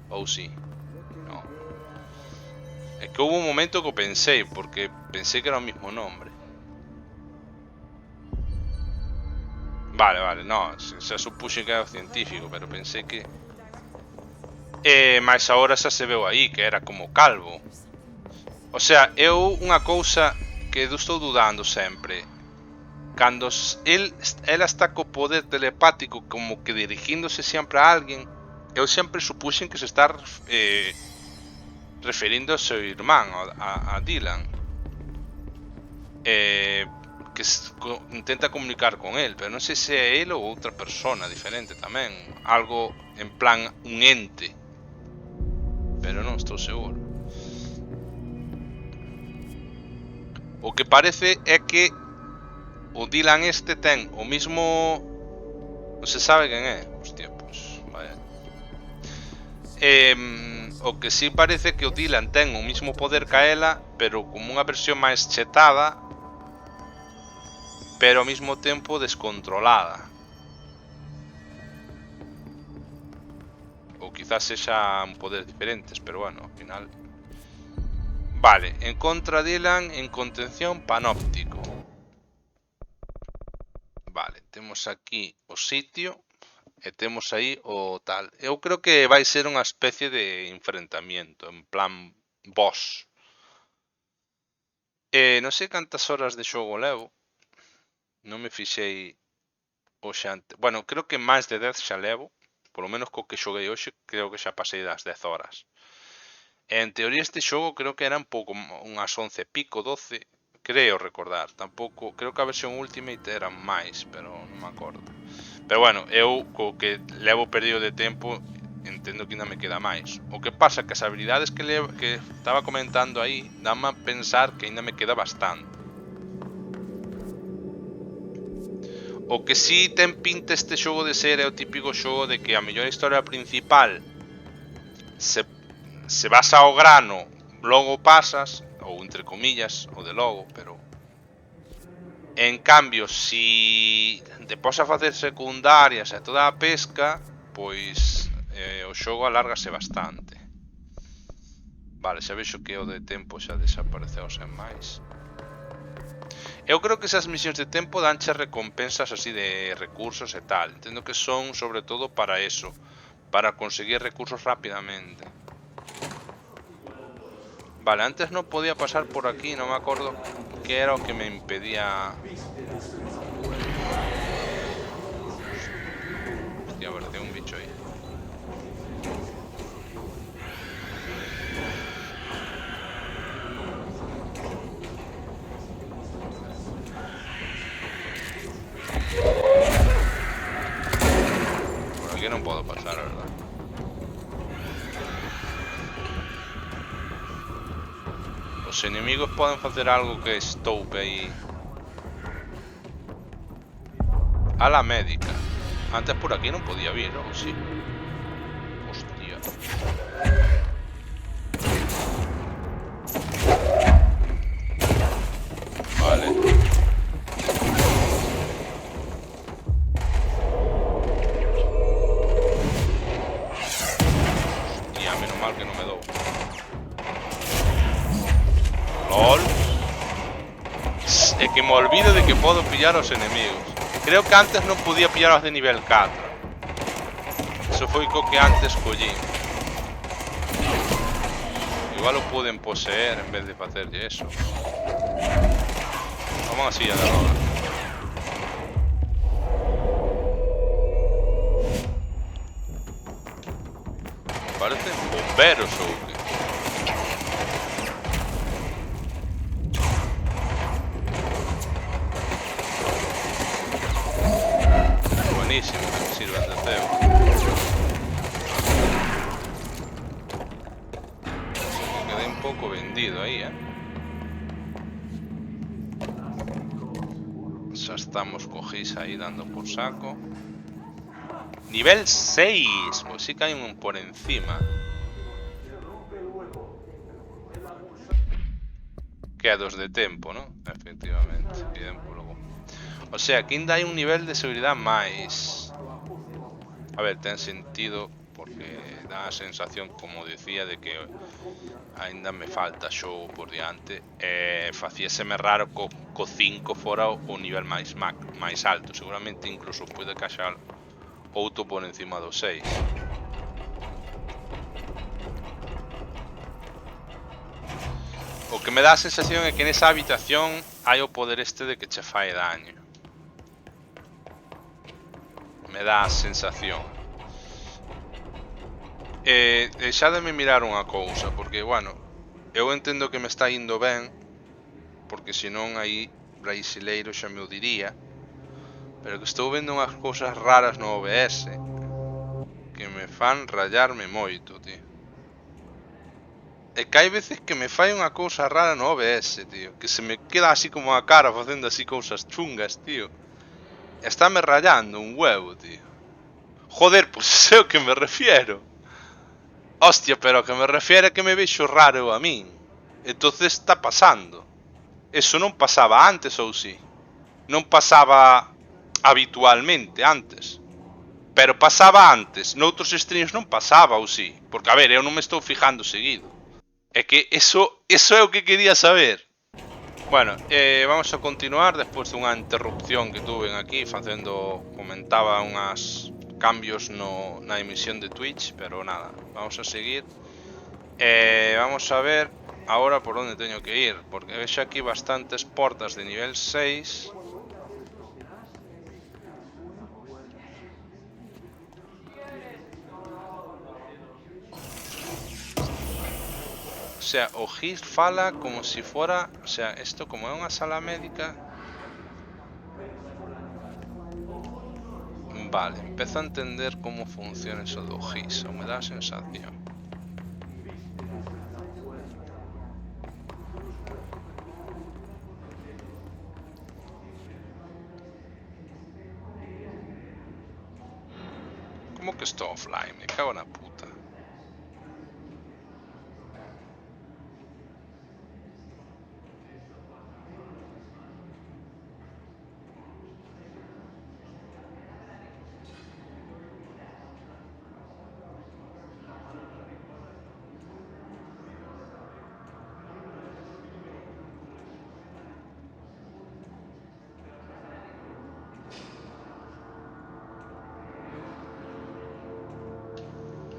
Ou si. No. É que houve un momento que o pensei, porque pensei que era o mesmo nombre. Vale, no, xa supuxen que era o científico, pero pensei que... Mais agora xa se veu aí, que era como calvo. O sea, eu unha cousa que estou dudando sempre. Cando ela está co poder telepático como que dirigíndose sempre a alguén, eu sempre supuxen que se está referindo ao seu irmán, a Dylan. Que intenta comunicar con él, pero non sei se é ele ou outra persona diferente tamén. Algo en plan un ente. Pero non estou seguro. O que parece é que o Dylan este ten o mismo... Non se sabe quen é. Hostia, pois... Vaya. O que sí parece que o Dylan ten o mismo poder que a ela, pero como unha versión máis chetada, pero ao mesmo tempo descontrolada. Ou quizás sexa un poder diferentes, pero bueno, ao final... Vale, en contra Dylan, en contención panóptico. Vale, temos aquí o sitio e temos aí o tal. Eu creo que vai ser unha especie de enfrentamiento, en plan boss. Non sei cantas horas de xogo levo. Non me fixei hoxe antes. Bueno, creo que máis de 10 xa levo. Polo menos co que xoguei hoxe, creo que xa pasei das 10 horas. En teoría este xogo creo que era un pouco unhas 11 e pico, 12, creo recordar. Tampouco, creo que a versión Ultimate eran máis, pero non me acordo. Pero bueno, eu co que levo perdido de tempo entendo que ainda me queda máis. O que pasa que as habilidades que estaba comentando aí danme a pensar que ainda me queda bastante. O que si ten pinta este xogo de ser é o típico xogo de que a mellor historia principal se vas ao grano, logo pasas, ou entre comillas, o de logo, pero en cambio, si te pos a facer secundarias e toda a pesca, pois o xogo alárgase bastante. Vale, xa vexo que o de tempo xa desapareceu sen máis. Eu creo que esas misións de tempo danche recompensas así de recursos e tal. Entendo que son sobre todo para eso, para conseguir recursos rápidamente. Vale, antes non podía pasar por aquí, non me acordo que era o que me impedía. Hostia, a ver, ten un bicho aí. Por aquí non podo pasar, a verdad. Os enemigos poden facer algo que estoupe aí. A la médica. Antes por aquí non podía vir, ou si? Hostia. Vale. Hostia, menos mal que non me dou. LOL. É que me olvido de que podo pillar os enemigos. Creo que antes non podía pillaros de nivel 4. Eso foi co que antes collín. Igual o poden poseer en vez de facerlle eso. Vamos así a la roda. Parecen bomberos ou que. Buenísimo, que sirven de cebo. Me quedé un poco vendido ahí, Ya estamos cogéis ahí dando por saco. Nivel 6, pues sí que hay un por encima. Que a 2 de tempo, ¿no? Efectivamente, tempo logo. O sea, que ainda hai un nivel de seguridade máis. A ver, ten sentido porque dá a sensación, como decía, de que ainda me falta xogo por diante. Facíaseme raro co 5 fora o nivel máis alto. Seguramente incluso pode caixar outro por encima do 6. O que me dá a sensación é que nesa habitación hai o poder este de que che fai daño. Me dá a sensación. Deixademe mirar unha cousa, porque, bueno, eu entendo que me está indo ben, porque senón aí Brasileiro xa me o diría, pero que estou vendo unhas cousas raras no OBS que me fan rayarme moito, tío. É que hai veces que me fai unha cousa rara no OBS, tío, que se me queda así como a cara facendo así cousas chungas, tío. Estáme rayando un huevo, tío. Joder, pois é o que me refiero. Hostia, pero o que me refiere é que me vexo raro a min. Entonces está pasando. Eso non pasaba antes, ou si? Non pasaba habitualmente antes. Pero pasaba antes. Noutros streams non pasaba, ou si? Porque, a ver, eu non me estou fijando seguido. É que eso é o que quería saber. Bueno, vamos a continuar despois dunha interrupción que tuve aquí facendo, comentaba unhas cambios na emisión de Twitch, pero nada, vamos a seguir. Vamos a ver ahora por onde teño que ir, porque vexo aquí bastantes portas de nivel 6. O sea, o Gis fala como si fuera, o sea, isto como é unha sala médica. Vale, empezo a entender como funciona eso do Gis, ou me dá a sensación. Como que estou offline? Me cago na puta.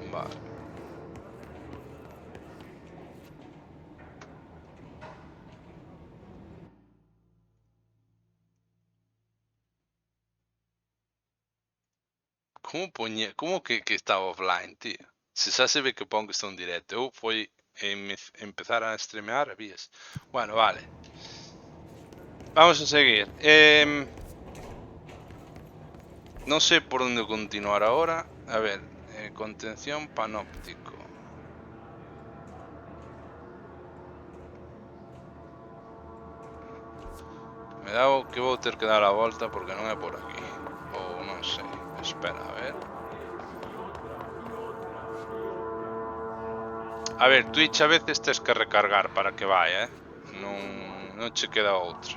Vale. Como que estaba offline, tío? Se xa se ve que pon que está en directo. Eu foi empezar a streamear e vías. Bueno, vale. Vamos a seguir. No sé por dónde continuar ahora. A ver, contención panóptico. Me dá que vou ter que dar a volta porque non é por aquí. Ou non sei. Espera, a ver. A ver, Twitch a veces tes que recargar para que vaya, non che queda outra.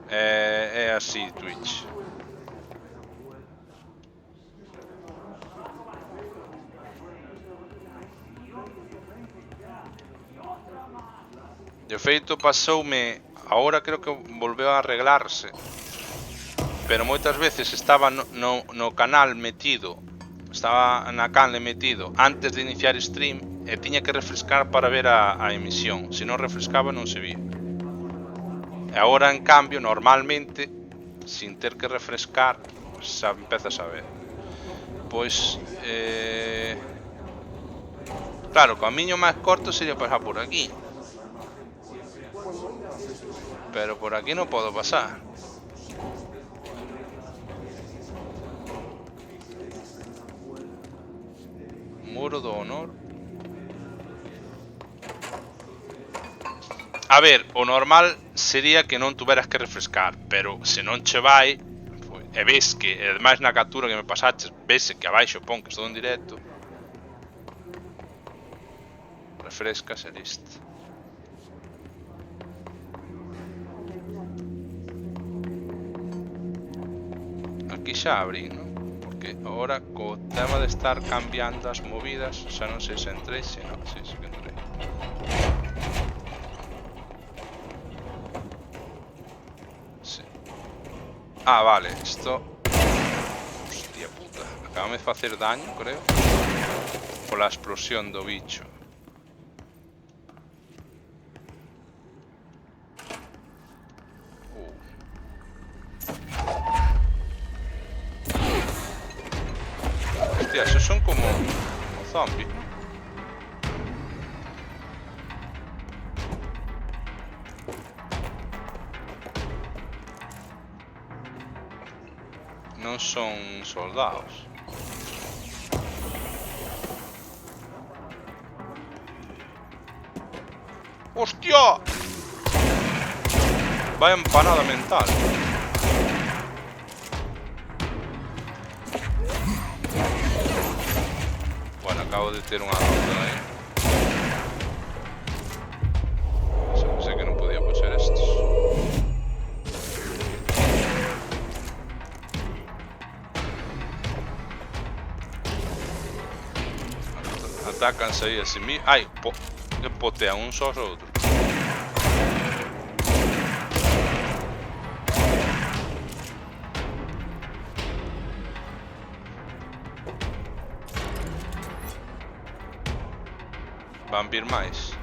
É así Twitch. De feito pasoume, agora creo que volveu a arreglarse. Pero moitas veces estaba no canal metido. Estaba na canle metido antes de iniciar stream e tiña que refrescar para ver a emisión. Se non refrescaba non se vía. E agora en cambio normalmente sin ter que refrescar xa empezas a ver. Pois claro, o camiño máis corto sería pasar por aquí. Pero por aquí non podo pasar. Muro do honor. A ver, o normal sería que non tuveras que refrescar, pero se non che vai, e ves que, ademais na captura que me pasaches, ves que abaixo pon que estou en directo, refrescas e listo. Aquí xa abrí, non? Porque agora co tema de estar cambiando as movidas, xa non sei se entrei, se non, si, sí que entrei. Sí. Ah, vale, isto... Hostia puta, acabame de facer daño, creo, pola explosión do bicho. Hostia, esos son como zombies. Non son soldados. ¡Hostia! Vaya empanada mental. Bueno, acabo de ter unha ronda aí. Pensé que non podíamos ser estos. Atácanse aí a si mí. Ai, que potean un só ao outro. Van vir máis.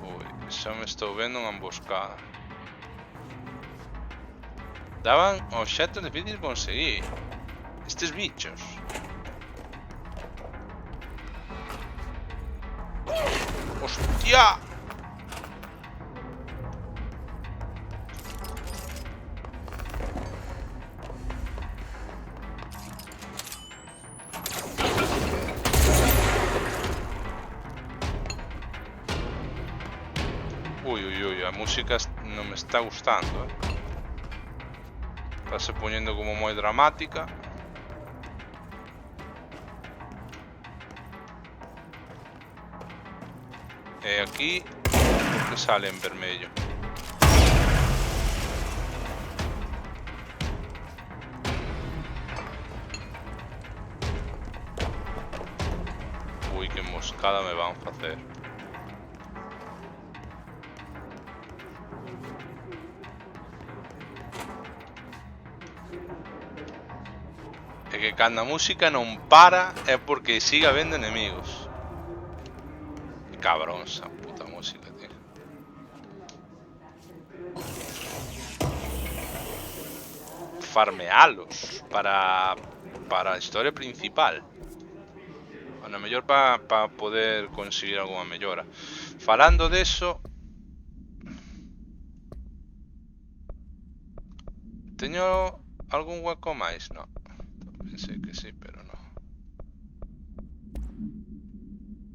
Ui, xa me estou vendo unha emboscada. Daban obxectos difíciles de conseguir. Estes bichos. ¡Hostia! Uy, a música non me está gustando, Estase poñendo como moi dramática. E aquí que sale en vermello. Ui, que moscada me van facer. E que cando a música non para é porque siga habendo enemigos. Que cabrón esa puta música, tío. Farmealos para a historia principal. A lo mellor para poder conseguir alguna mellora. Falando deso, teño algún hueco máis? No. Pensei que sí, pero no.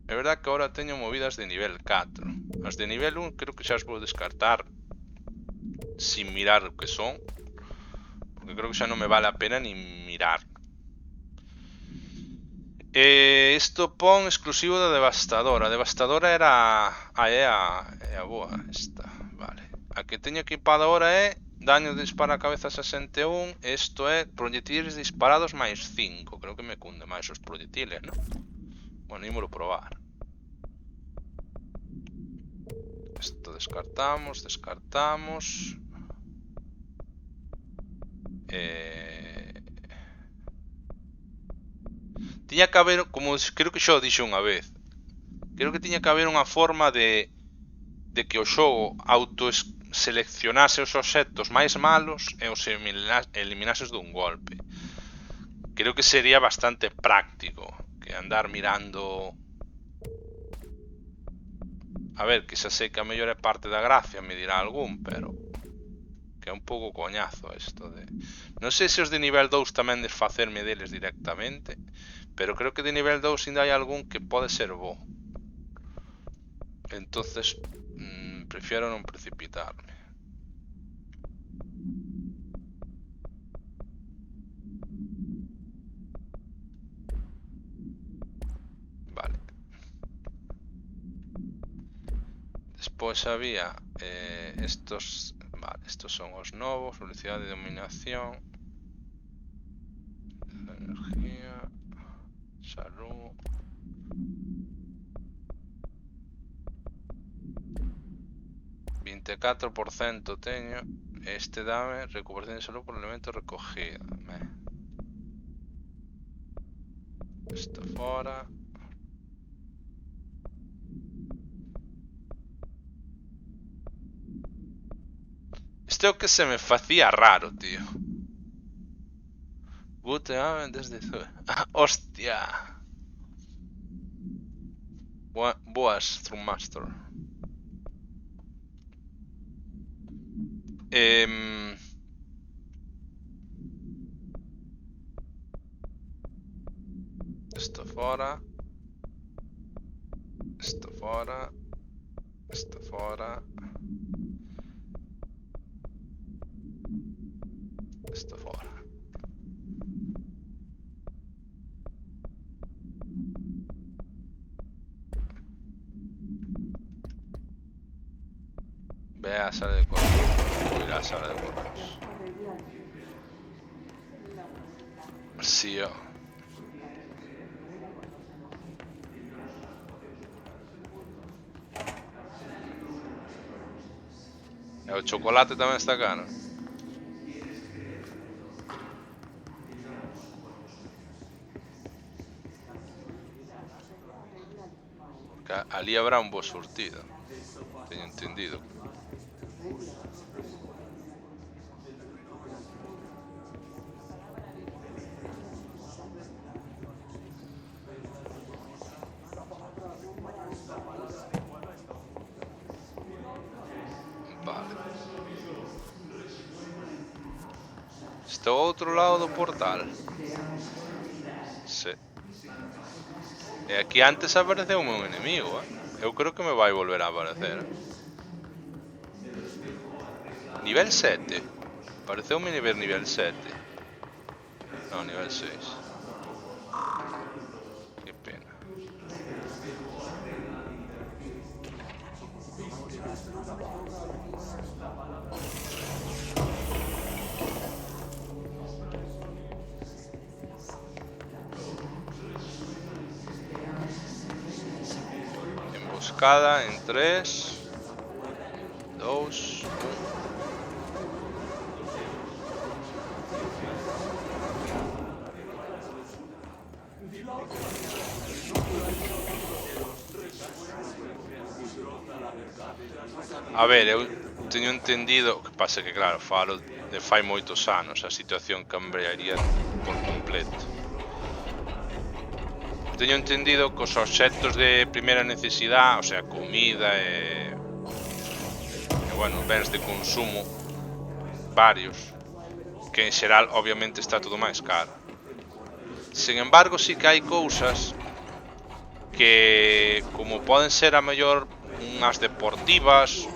É verdad que ahora teño movidas de nivel 4. As de nivel 1 creo que xa as vou descartar sin mirar o que son, porque creo que xa non me vale a pena ni mirar. Isto pon exclusivo da Devastadora. A Devastadora era a boa esta, vale. A que teño equipada ahora é daño de dispara a cabeza 61. Isto é proyectiles disparados máis 5. Creo que me cunde máis os proyectiles, non? Bueno, ímolo probar. Isto descartamos. Tiña que haber, como creo que xa o dixo unha vez, creo que tiña que haber unha forma de que o xogo seleccionase os obxectos máis malos e os eliminases dun golpe. Creo que sería bastante práctico que andar mirando. A ver, que xa sei que a mellor é parte da gracia, me dirá algún, pero que é un pouco coñazo isto de... Non sei se os de nivel 2 tamén desfacerme deles directamente, pero creo que de nivel 2 ainda hai algún que pode ser bo. Entonces, prefiero non precipitarme. Vale. Despois había estos... Vale, estos son os novos. Velocidade de dominación. Energía. Salud. ...24% teño. Este dame recuperación de salud por elemento recogido. Esto fora. Este é o que se me facía raro, tío. Boote desde... Hostia. Boas, Thrustmaster. Esto fora. Esto fora. Esto fora. Esto fora. Ve a sala de correos. Voy a la sala de correos. Sí, yo. El chocolate tamén está caro. Que ali habrá un bo surtido. Teño entendido. Vale. Está ao outro lado do portal. Sí. E aquí antes apareceu un meu enemigo, Eu creo que me vai volver a aparecer, Nivel 7. Pareceume nivel 7. No, nivel 6. Que pena. Emboscada en 3, 2, 1. A ver, eu teño entendido, o que pasa que claro, falo de fai moitos anos, a situación cambiaría por completo. Teño entendido que os obxectos de primeira necesidade, o sea, comida e bueno, bens de consumo varios, que en xeral obviamente está todo máis caro. Sin embargo, sí que hai cousas que, como poden ser a mellor unhas deportivas,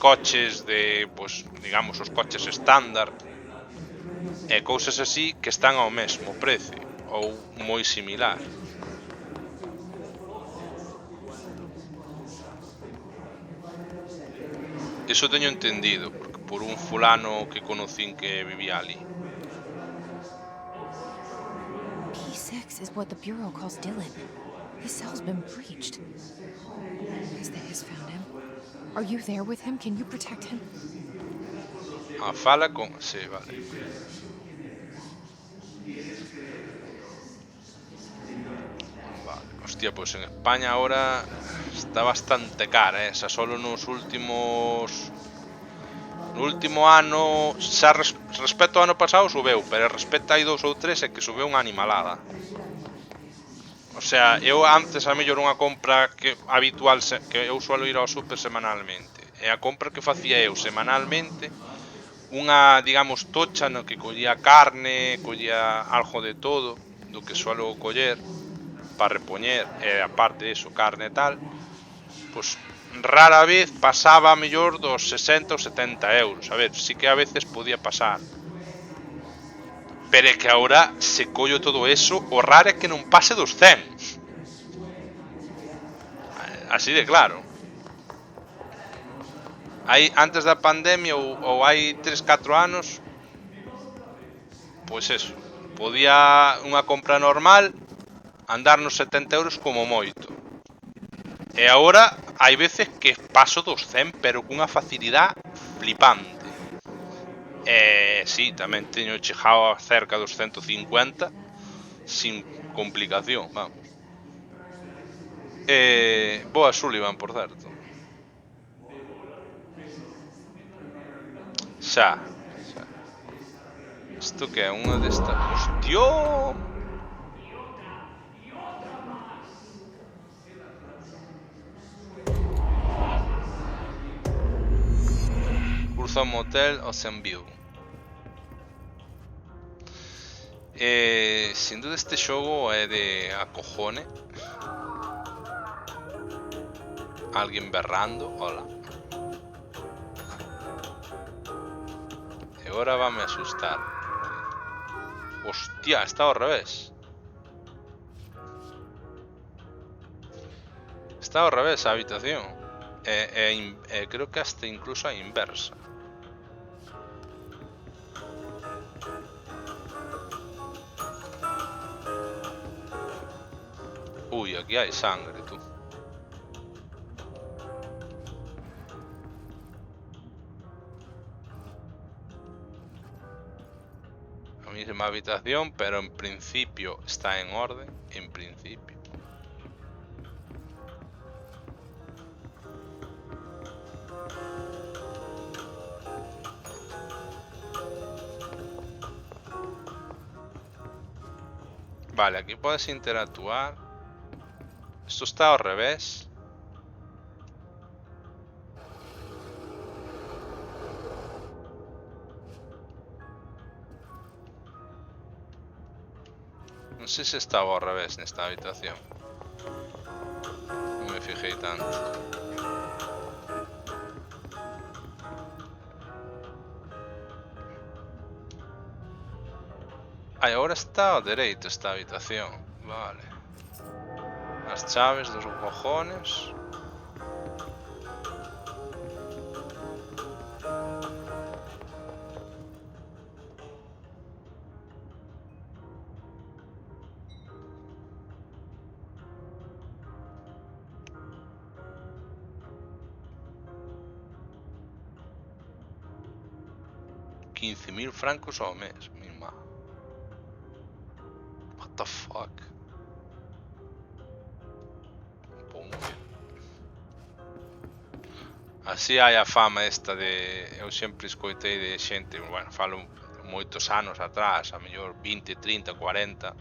coches de, pues, digamos, os coches estándar e cousas así que están ao mesmo precio ou moi similar. Eso teño entendido, porque por un fulano que conocín que vivía ali. P6 is what the Bureau calls Dylan. His cell's been breached. Has the Hiss found him? Are you there with him? Can you protect him? Fala con... Sí, vale. Vale. Hostia, pues en España ahora está bastante cara, Esa solo nos últimos... No último ano, xa respecto ao ano pasado subeu, pero respecto hai 2 ou 3 é que subeu unha animalada. O sea, eu antes a mellor unha compra que habitual, que eu suelo ir ao super semanalmente, e a compra que facía eu semanalmente, unha, digamos, tocha no que collía carne, collía algo de todo, do que suelo coller para repoñer, e aparte eso, carne e tal, pois rara vez pasaba a mellor dos 60 ou 70 euros. A ver, sí que a veces podía pasar, pero é que agora se collo todo eso, o raro é que non pase dos 100. Así de claro. Aí, antes da pandemia ou hai 3-4 anos, pois eso, podía unha compra normal andar nos 70 euros como moito. E agora hai veces que paso dos 100, pero cunha facilidade flipante. Sí, tamén teño chegado a cerca dos 150 sin complicación, vamos. Boa Sullivan, por certo. Xa. Isto que é unha destas... ¡Hostia! Cruza un motel Ocean View. Sin duda este xogo é de acojone. Alguén berrando, hola. E agora vame a asustar. Hostia, está ao revés. Está ao revés a habitación. Creo que hasta incluso a inversa. Uy, aquí hai sangre, tú. A misma habitación, pero en principio está en orden. En principio. Vale, aquí puedes interactuar. Esto está al revés. No sé si estaba al revés en esta habitación. No me fijé tanto. Ay, ahora está a dereito esta habitación. Vale. Las chaves dos cojones. $15.000 ao mes, mima. What the fuck? Pô, moi bien. Así hai a fama esta de... Eu sempre escoitei de xente, bueno, falo moitos anos atrás, a mellor 20, 30, 40,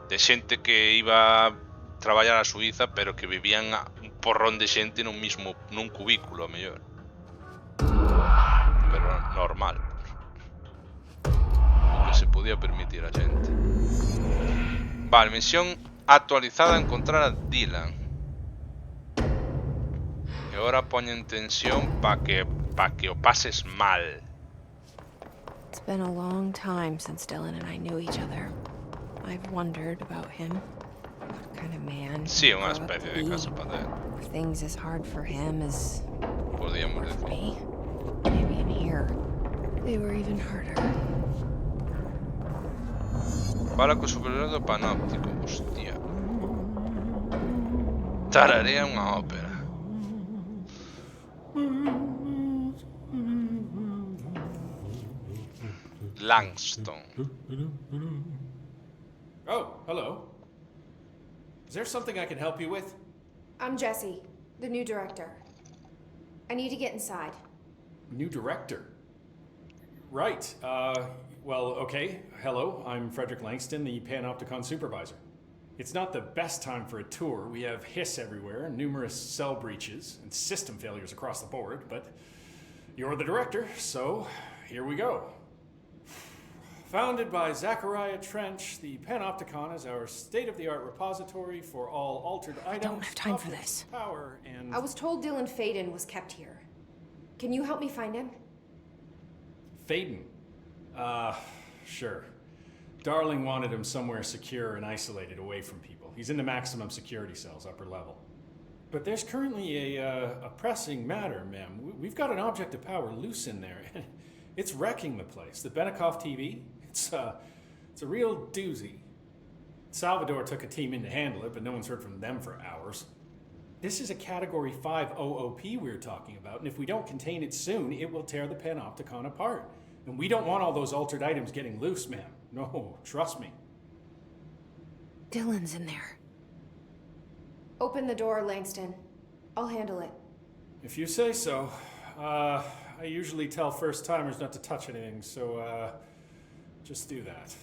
de xente que iba a traballar a Suiza, pero que vivían un porrón de xente nun cubículo, a mellor. Pero normal. O que se podía permitir a xente. Vale, misión actualizada, encontrar a Dylan. E agora poñen tensión pa que o pases mal. It's been a long time since Dylan and I knew each other. I've wondered about him. What kind of man Sí, he'd unha grow up especie to de be. casa para ter. Were things as hard for him as Podíamos for decir. me? Maybe in here, they were even harder. Fala co superior do panóptico, hostia. Tararea unha ópera. Langston. Oh, hello. Is there something I can help you with? I'm Jesse, the new director. I need to get inside. New director. Right. Well, okay. Hello, I'm Frederick Langston, the Panopticon supervisor. It's not the best time for a tour. We have hiss everywhere, numerous cell breaches, and system failures across the board, but you're the director, so here we go. Founded by Zachariah Trench, the Panopticon is our state-of-the-art repository for all altered items. don't have time for objects this. of Power and I was told Dylan Faden was kept here. Can you help me find him? Faden. Sure. Darling wanted him somewhere secure and isolated away from people. He's in the maximum security cells, upper level. But there's currently a pressing matter, ma'am. We've got an object of power loose in there. It's wrecking the place. The Benikoff TV. It's a real doozy. Salvador took a team in to handle it, but no one's heard from them for hours. This is a Category 5 OOP we're talking about, and if we don't contain it soon, it will tear the Panopticon apart. And we don't want all those altered items getting loose, ma'am. No, trust me. Dylan's in there. Open the door, Langston. I'll handle it. If you say so. I usually tell first-timers not to touch anything, so, just do that.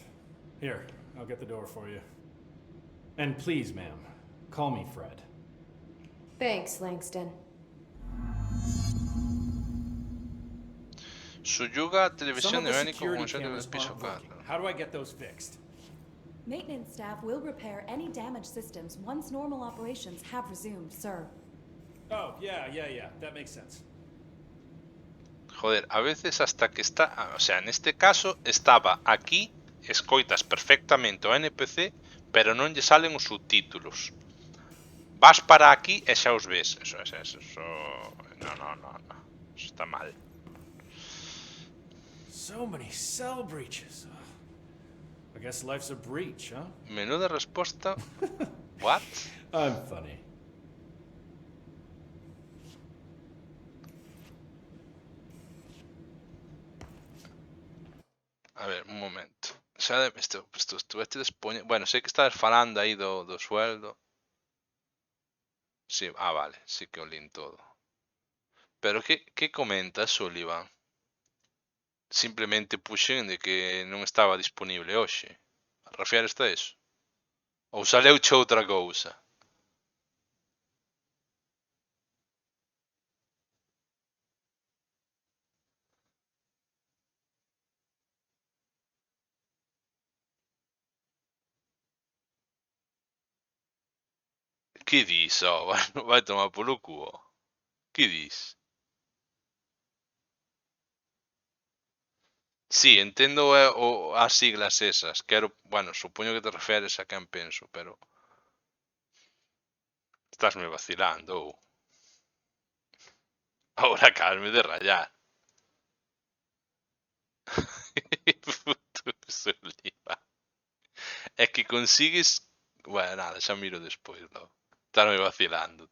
Here, I'll get the door for you. And please, ma'am, call me Fred. Thanks, Langston. Suyuga Some televisión of the de Bénico security con set del cameras piso aren't 4. working. How do I get those fixed? Maintenance staff will repair any damaged systems once normal operations have resumed, sir. Oh, yeah, that makes sense. Joder, a veces hasta que está... O sea, en este caso estaba aquí, escoitas perfectamente o NPC, pero non lle salen os subtítulos. Vas para aquí e xa os ves. Eso. No. Eso está mal. So many cell breaches. I guess life's a breach, huh? Menuda resposta. What? I'm funny. A ver, un momento. Xa estuveste despoñendo... Bueno, sei que estás falando aí do sueldo. Sí, vale, sí que o lin todo. Pero que comenta Sullivan? Simplemente puxen de que non estaba disponible hoxe. Refieres a eso? Ou saleuche outra cousa. Que dis, vai tomar polo cu, ó. Que dis? Sí, entendo as siglas esas. Quero, bueno, supoño que te referes a quen penso, pero estásme vacilando. Ahora acabasme de rayar. Puto Soliva. É que consigues... Bueno, nada, xa miro despois, logo. Estarme vacilando.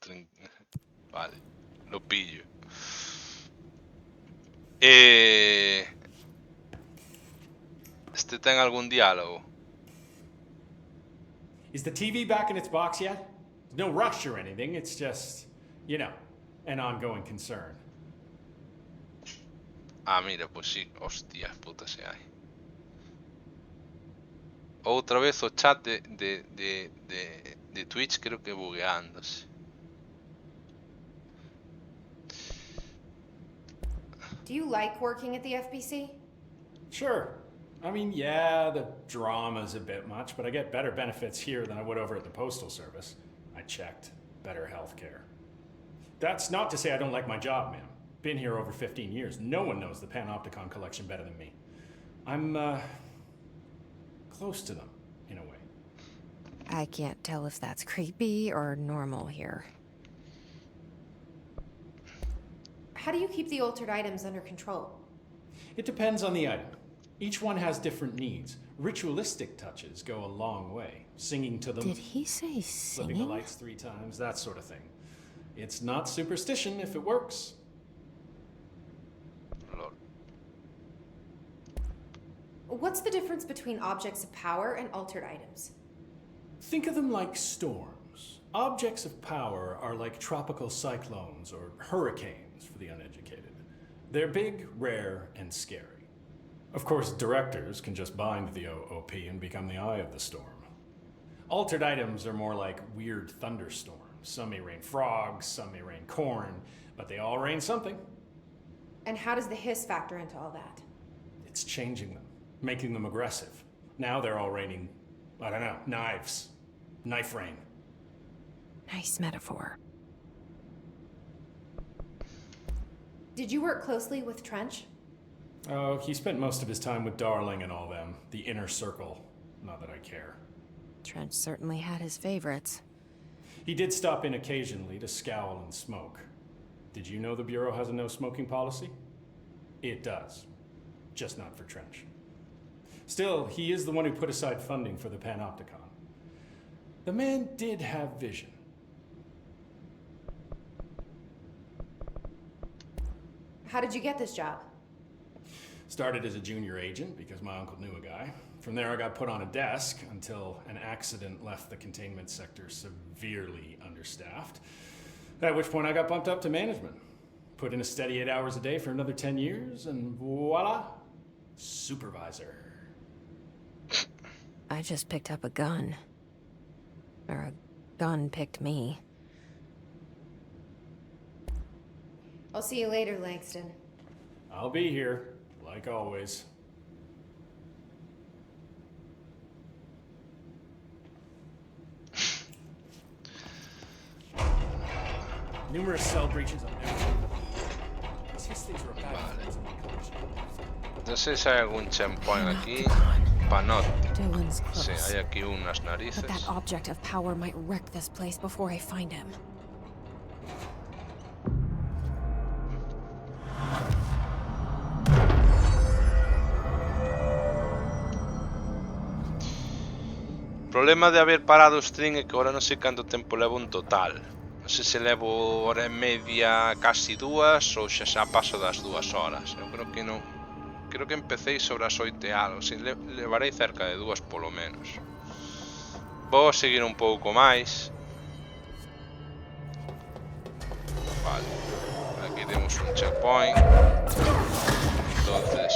Vale, lo pillo. Este ten algún diálogo? Is the TV back in its box yet? No rush or anything, it's just, you know, an ongoing concern. Ah, mira, pois sí. Hostia, puta se hai. Outra vez o chat de Twitch creo que bugueándose. Do you like working at the FBC? Sure. I mean, yeah, the drama's a bit much, but I get better benefits here than I would over at the Postal Service. I checked. Better healthcare. That's not to say I don't like my job, ma'am. Been here over 15 years. No one knows the Panopticon collection better than me. I'm, close to them, in a way. I can't tell if that's creepy or normal here. How do you keep the altered items under control? It depends on the item. Each one has different needs. Ritualistic touches go a long way. Singing to them. Did he say Flipping the singing? lights 3 times, that sort of thing. It's not superstition if it works. Lol. What's the difference between objects of power and altered items? Think of them like storms. Objects of power are like tropical cyclones or hurricanes for the uneducated. They're big, rare, and scary. Of course, directors can just bind the OOP and become the eye of the storm. Altered items are more like weird thunderstorms. Some may rain frogs, some may rain corn, but they all rain something. And how does the hiss factor into all that? It's changing them, making them aggressive. Now they're all raining, I don't know, knives. Knife rain. Nice metaphor. Did you work closely with Trench? Oh, he spent most of his time with Darling and all them. The inner circle. Not that I care. Trench certainly had his favorites. He did stop in occasionally to scowl and smoke. Did you know the Bureau has a no smoking policy? It does. Just not for Trench. Still, he is the one who put aside funding for the Panopticon. The man did have vision. How did you get this job? Started as a junior agent because my uncle knew a guy. From there I got put on a desk until an accident left the containment sector severely understaffed. At which point I got bumped up to management. Put in a steady 8 hours a day for another 10 years and voila, supervisor. I just picked up a gun. Or a gun picked me. I'll see you later, Langston. I'll be here, like always. Numerous cell breaches on These things are about No sé si hay algún checkpoint aquí. Panopticon. Dylan's Sí, close. hay aquí unas But narices. that object of power might wreck this place before I find him. O problema de haber parado o stream é que agora non sei canto tempo levo en total. Non sei se levo hora e media, casi 2, ou xa paso das 2 horas. Eu creo que non. Creo que empecéi sobre as 8 e algo. Si, levarei cerca de 2 polo menos. Vou seguir un pouco máis. Vale. Aquí temos un checkpoint. Entonces...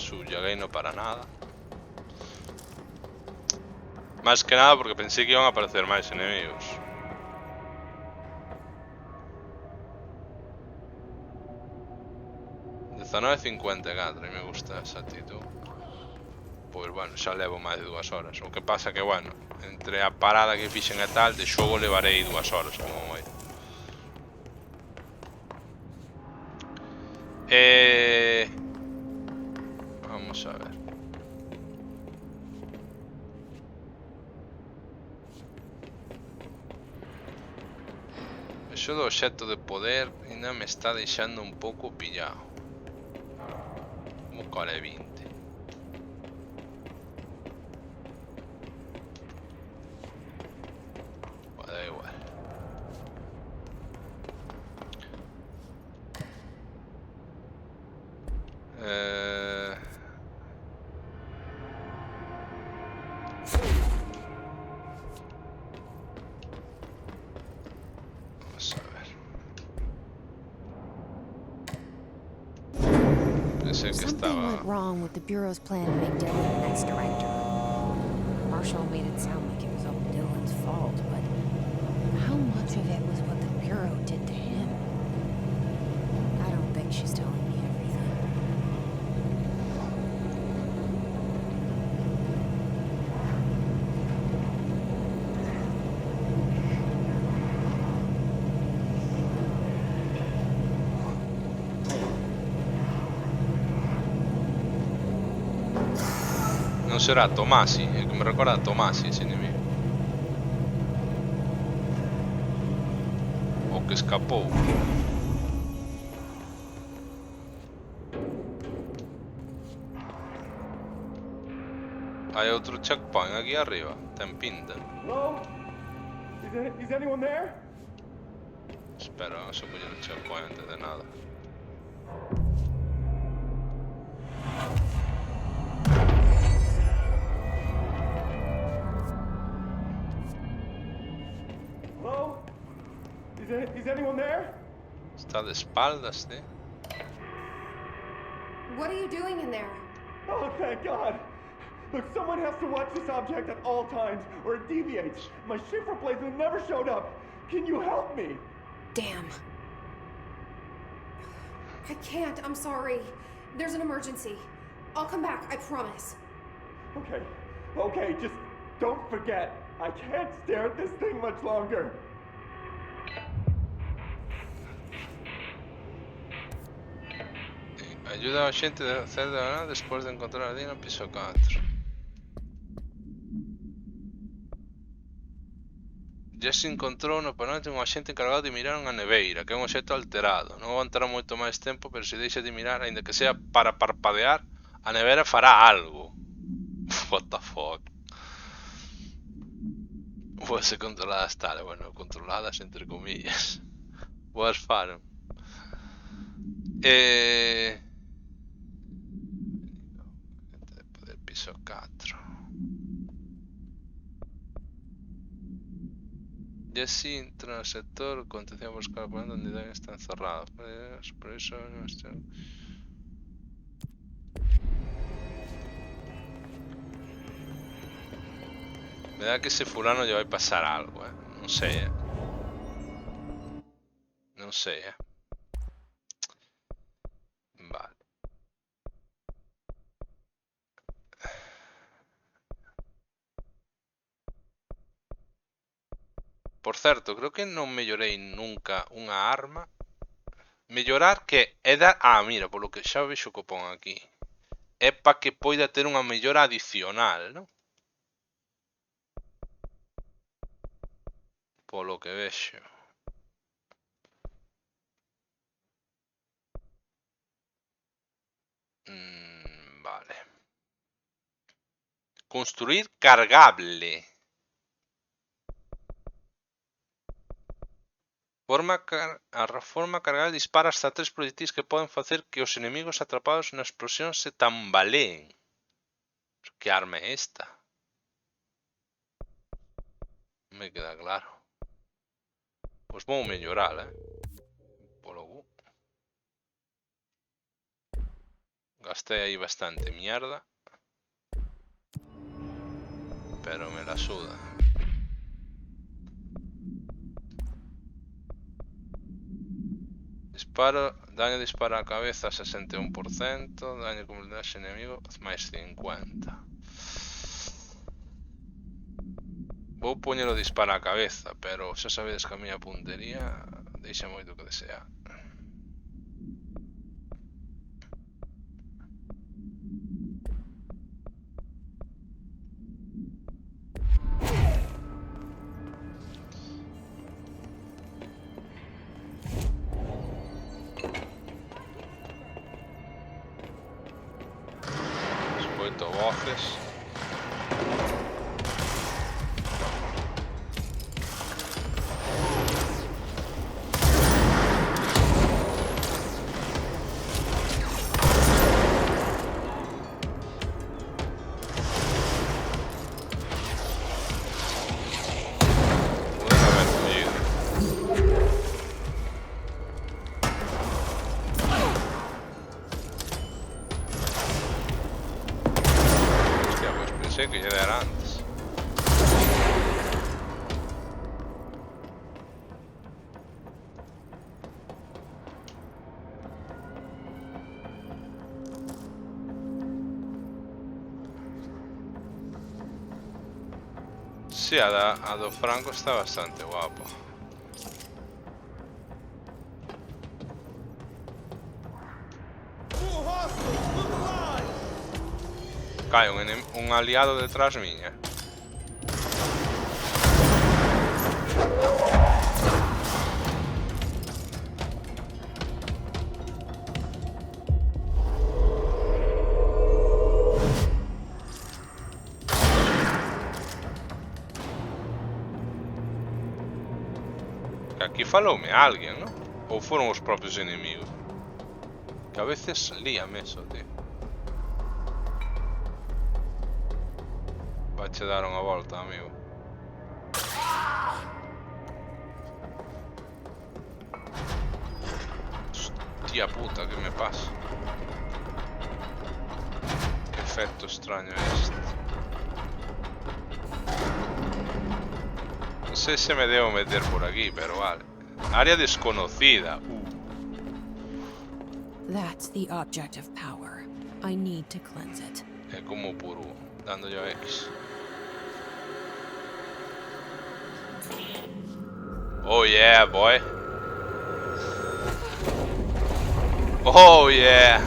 subyaguei no para nada. Más que nada porque pensé que iban a aparecer máis enemigos. $19.54 e me gusta esa actitud. Pois bueno, xa levo máis de 2 horas. O que pasa que, bueno, entre a parada que fixen e tal, de xogo levarei 2 horas como moito. Vamos a ver. Eso do obxecto de poder ainda me está deixando un pouco pillado. Como cal é 20. Da igual. Vamos a ver. Pensé que Something estaba... went wrong with the Bureau's plan to make Dylan the next director. Marshall made it sound like it was all Dylan's fault, but how much of it was what the Bureau did to him? I don't think she's telling me everything. Non será Tomasi, é que me recorda a Tomasi ese enemigo. O que escapou. Hai outro checkpoint aquí arriba, ten pinta. Hello? Is anyone there? Espera, vamos a coller o checkpoint antes de nada. Hello? Is anyone there? Está de espaldas, ¿eh? What are you doing in there? Oh, thank God. Look, someone has to watch this object at all times, or it deviates. My shift replacement never showed up. Can you help me? Damn. I can't, I'm sorry. There's an emergency. I'll come back, I promise. Okay, just don't forget. I can't stare at this thing much longer. Ayuda a xente a hacer de nada despois de encontrar a Dina no piso 4. Jesse encontrou no penalti un axente encargado de mirar unha neveira, que é un obxecto alterado. Non aguantará moito máis tempo, pero se deixa de mirar, aínda que sea para parpadear, a nevera fará algo. What the fuck? Pode ser controladas tal, bueno, controladas entre comillas. Boas faron. Poder piso 4. Jesse entra no sector con atención a buscar donde Dan está encerrado. Por eso no está... Me da que ese fulano lle vai pasar algo, non sei, non sei, Vale. Por certo, creo que non mellorei nunca unha arma. Mellorar que é dar... Ah, mira, polo que xa vexo que pon aquí. É para que poida ter unha mellora adicional, non? Polo que vexo. Vale. Construir cargable. A reforma cargable dispara hasta 3 proyectiles que poden facer que os enemigos atrapados na explosión se tambaleen. Que arma é esta? Non me queda claro. Pois vou mellorar, Polo Gasté ahí bastante mierda. Pero me la suda. Disparo, daño disparo a cabeza 61%, daño como dash enemigo máis 50. Vou poñelo disparo a cabeza, pero xa sabedes que a miña puntería deixa moito que desear. Escoito voces. Que llegará antes. Sí, a do Franco está bastante guapo. Cae un aliado detrás miña. Que aquí faloume alguén, ¿no? Ou foron os propios enemigos? Que a veces líame eso, tío. Che daron a volta, amigo. Hostia puta, que me pasa? Que efecto extraño es este. No sé si me debo meter por aquí, pero vale. Área desconocida. That's the object of power. I need to cleanse it. Es como puro, dando yo X. Oh yeah, boy. Oh yeah.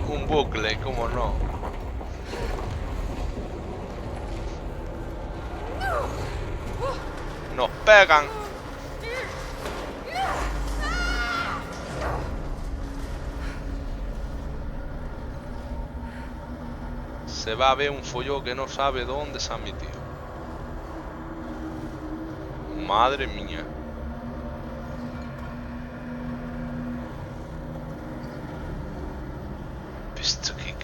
Un bucle, como no. Nos pegan. Se va a ver un follón que no sabe dónde se ha metido. Madre mía. Esto que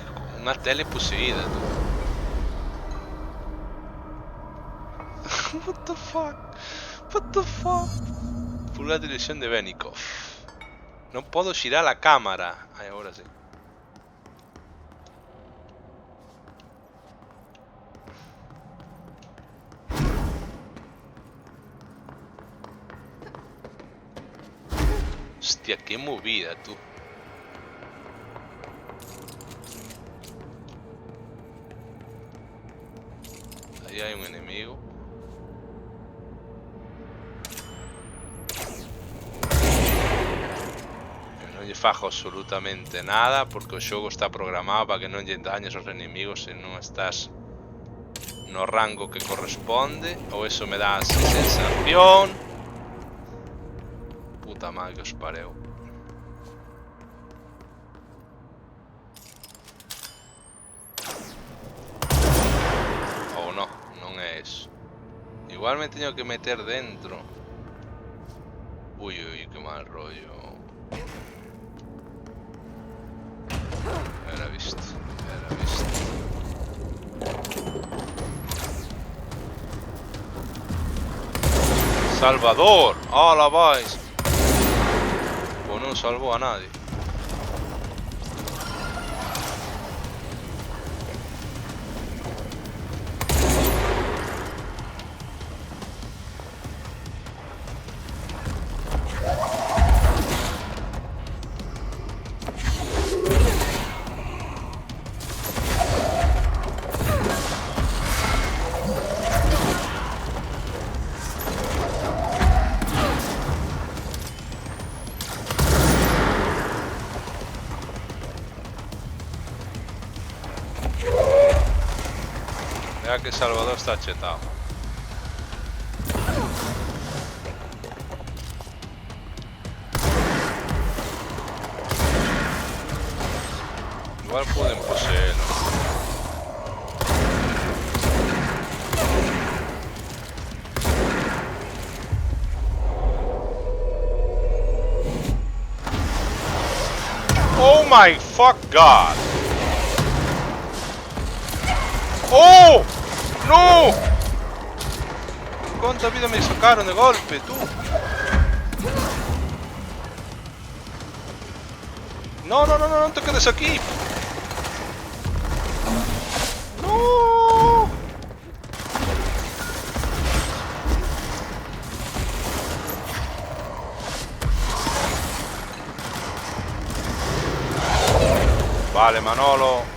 una tele poseída, tú. What the fuck? What the fuck? Por la televisión de Benikoff. No puedo girar la cámara. Ay, ahora sí. Hostia, qué movida, tú. Ahí hay un enemigo. Non lle fajo absolutamente nada porque o xogo está programado para que non lle dañes aos enemigos se non estás no rango que corresponde, ou eso me dá esa sensación. Puta madre que os pareu. Ou non, non é eso. Igual me teño que meter dentro. Ui, ui, que mal rollo. Era visto, era visto. Salvador, ¡hala vais! Pues non salvou a nadie. Será que Salvador está chetado. Igual pueden poseerlo. Oh my fuck god! Oh! No! Quanta vida me sacaron de golpe, tú. No, no, no, no, no te quedes aquí. No. Vale, Manolo.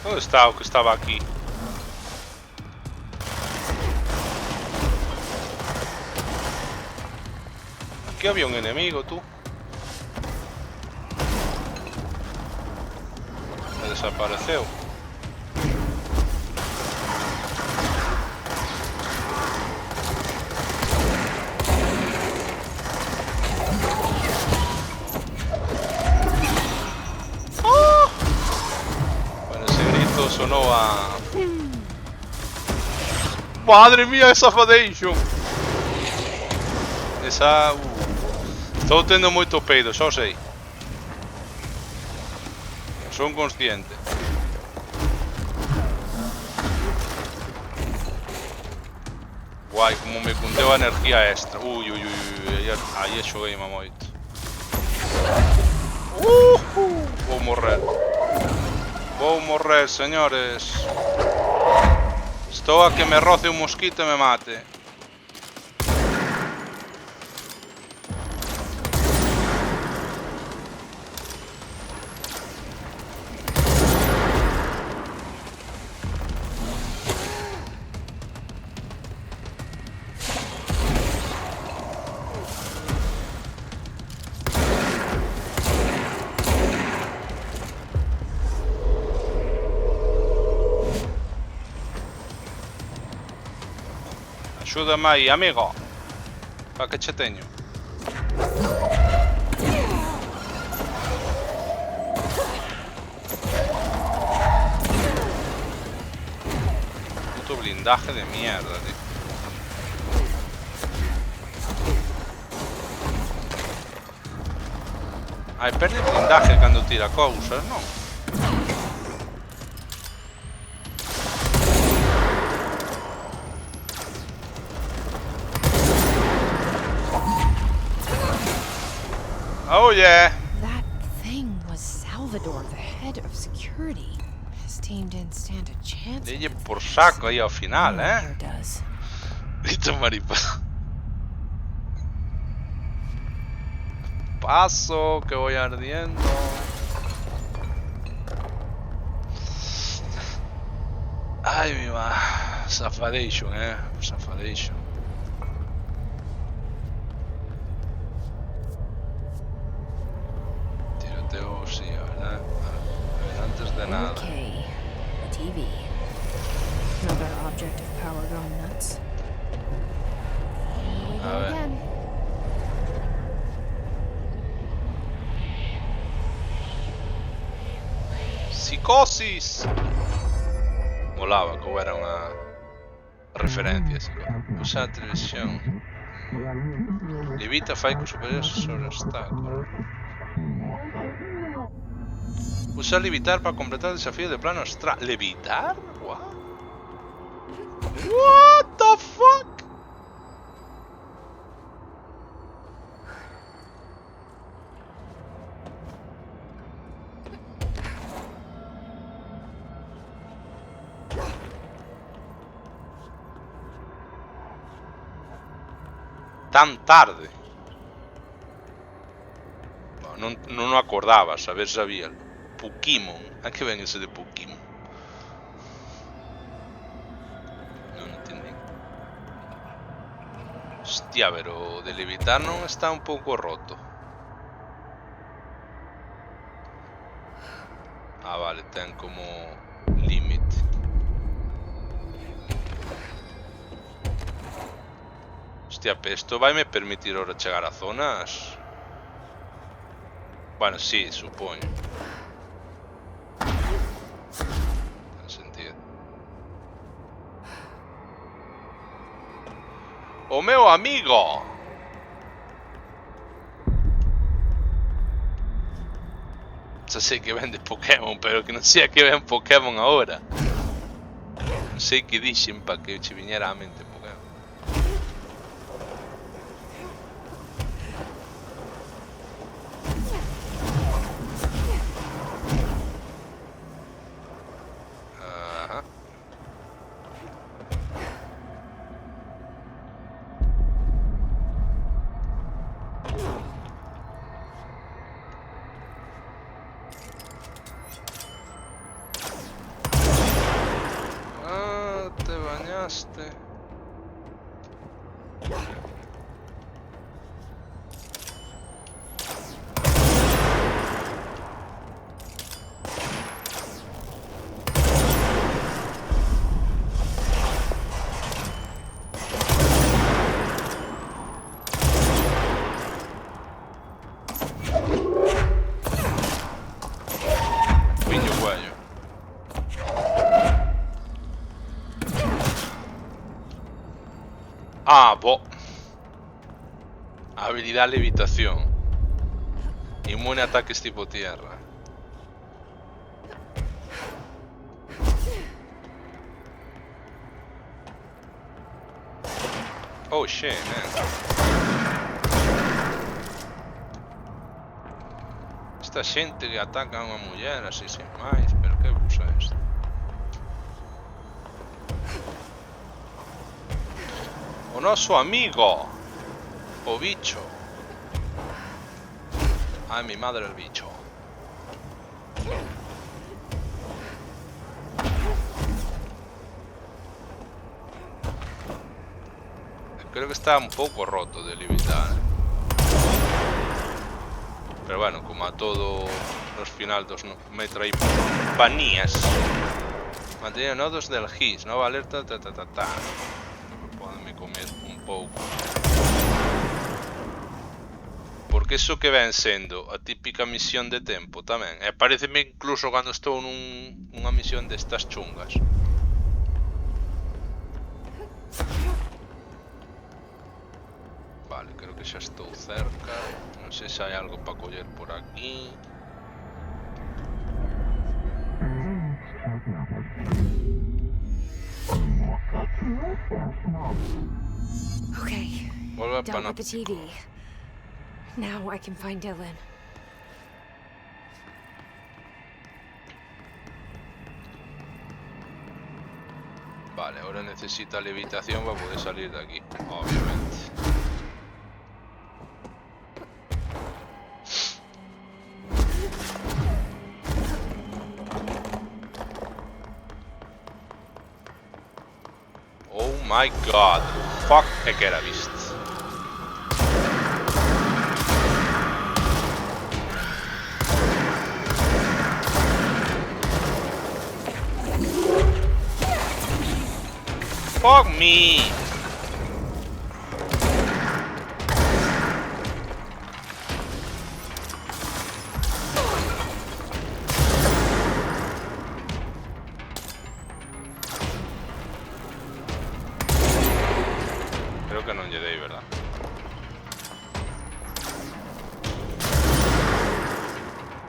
¿Dónde está o que estaba aquí? Aquí había un enemigo, tú. Me desapareceu. Sonó a... Madre mía, esa Foundation! Esa... Estou tendo moito peido, só sei. Son consciente. Guai, como me cundeu a energía extra. Ui, ui, ui, aí xoguei moito. Vou morrer. Vou morrer, señores. Estou a que me roce un mosquito e me mate. Axúdame aí, amigo. Pa que che teño? Puto blindaje de mierda, tío. Ai, perde blindaje cando tira cousas, non? Oh yeah! That thing was Salvador, the head of security. His team didn't stand a chance. Leye por saco aí ao final, Here does. Listo, mariposa. Paso, que voy ardiendo. Ay, mi ma. Safadation, Safadation. Tiroteo, sí, ¿verdad? A ver, antes de nada. Okay, a TV. Another object of power going nuts. Here we A go ver. again. Psicosis! Molaba, como era unha referencia. Usa a televisión. Levita fai con superiores sobre obstáculos. Usa levitar para completar el desafío de plano astral. ¿Levitar? What? What the fuck? Tan tarde. Non o acordaba, saber sabía. Pokémon. A que ven ese de Pokémon? Non entendí. Hostia, pero de levitar non está un pouco roto. vale, ten como límite. Hostia, esto vai me permitir ahora chegar a zonas. Bueno, sí, supoño. Ten sentido. O meu amigo. Xa sei que vende Pokémon, pero que non sei a que ven Pokémon agora. Non sei que dixen para que che viñera a mente Pokémon. Ajá. Te bañaste. Piño guayo. Ah, bo. Habilidad levitación. Inmune a ataques tipo tierra. Oh shit, man. Esta xente que ataca a unha muller así sin máis, pero que bruxa é isto? O noso amigo, o bicho. Ay, mi madre el bicho. Creo que está un pouco roto de levitar. Pero bueno, como a todo los final dos Metroidvanias. Mantener nodos del GIS, nova alerta, Pódenme comer un pouco. Porque iso que ven sendo a típica misión de tempo tamén. E pareceme incluso cando estou nunha misión destas chungas. Vale, creo que xa estou cerca. Non sei se hai algo para coller por aquí. Okay, Volve done para with the TV. Now I can find Dylan. Vale, ahora necesita levitación para poder salir de aquí, obviamente. Oh my god, fuck é que era visto. Fuck me. Creo que non lle dei, verdad?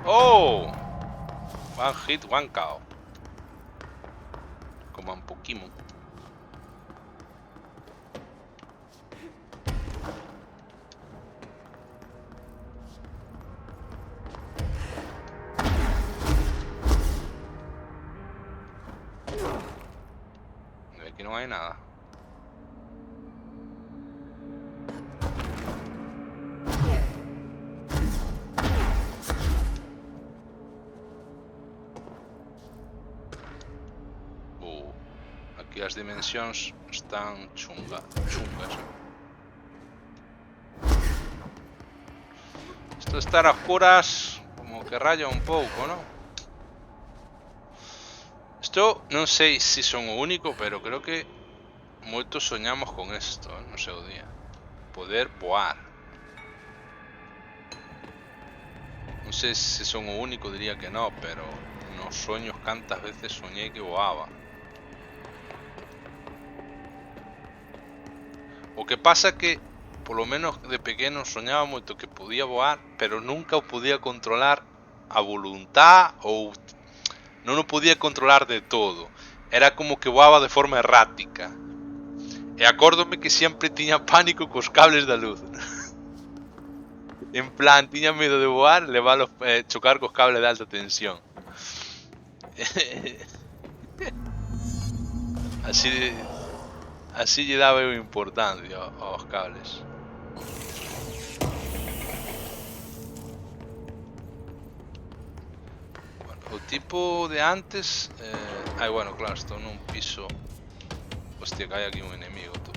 Oh! One hit, one KO. Como un Pokémon. Aquí no hay nada. Aquí as dimensións están chungas. Esto de estar a oscuras como que raya un pouco, ¿no? Isto non sei se son o único, pero creo que moitos soñamos con isto, no seu día. Poder voar. Non sei se son o único, diría que no, pero nos soños cantas veces soñei que voaba. O que pasa que, polo menos de pequeno, soñaba moito que podía voar, pero nunca o podía controlar a voluntad ou non o podía controlar de todo. Era como que voaba de forma errática. E acórdome que sempre tiña pánico cos cables da luz. En plan, tiña medo de voar, leválos, chocar cos cables de alta tensión. Así lle daba eu importancia aos cables. Bueno, o tipo de antes... bueno, claro, estou nun piso... Hostia, que hai aquí un enemigo, tú.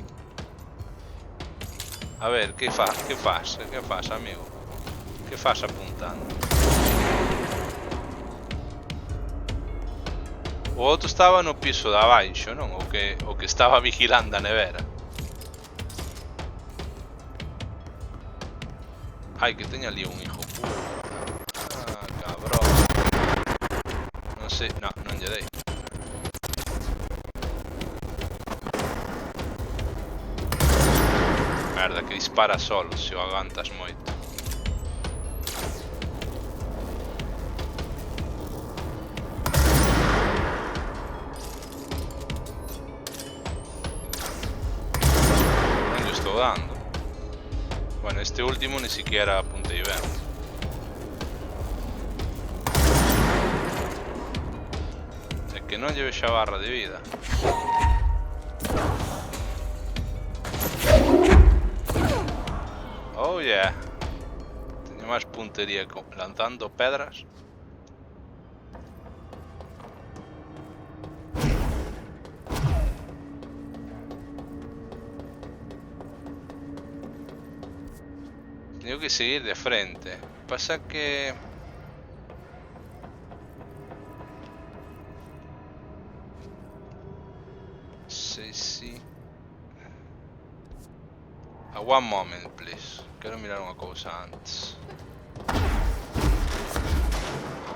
A ver, que faz, amigo? Que faz apuntando? O outro estaba no piso de abaixo, non? O que estaba vigilando a nevera. Ai, que teña ali un hijo puta. Ah, cabrón. Non sei, non lle dei. Merda, que dispara solo se o aguantas moito. Dando. Bueno, este último ni siquiera apuntei ben. É que non lle vexa a barra de vida. Oh yeah. Teño máis puntería lanzando pedras. Tengo que seguir de frente. Pasa que... Sí. A one moment, please. Quero mirar unha cousa antes.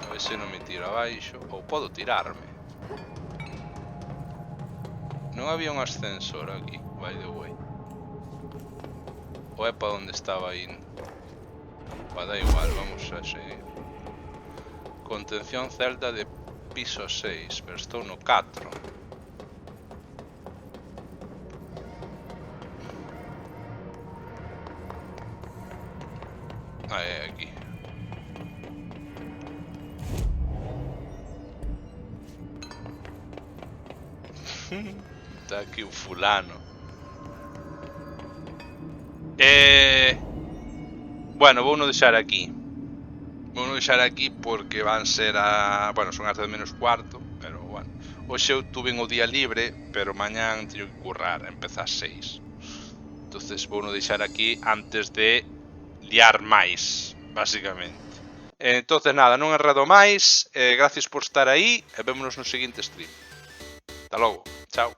A ver se non me tiro abaixo. Ou podo tirarme. Non había un ascensor aquí, by the way. Ou é para onde estaba indo? Da igual, vamos a seguir. Contención celda de piso 6, pero estou no 4. Ah, é aquí. Está aquí un fulano. Bueno, vou non deixar aquí. Porque van ser a... Bueno, son as 10 menos cuarto, pero bueno. Hoxe eu tuve o día libre, pero mañán teño que currar, empeza ás 6. Entonces vou non deixar aquí antes de liar máis, basicamente. Entonces nada, non enredo máis. Gracias por estar aí e vémonos no seguinte stream. Hasta logo, chao.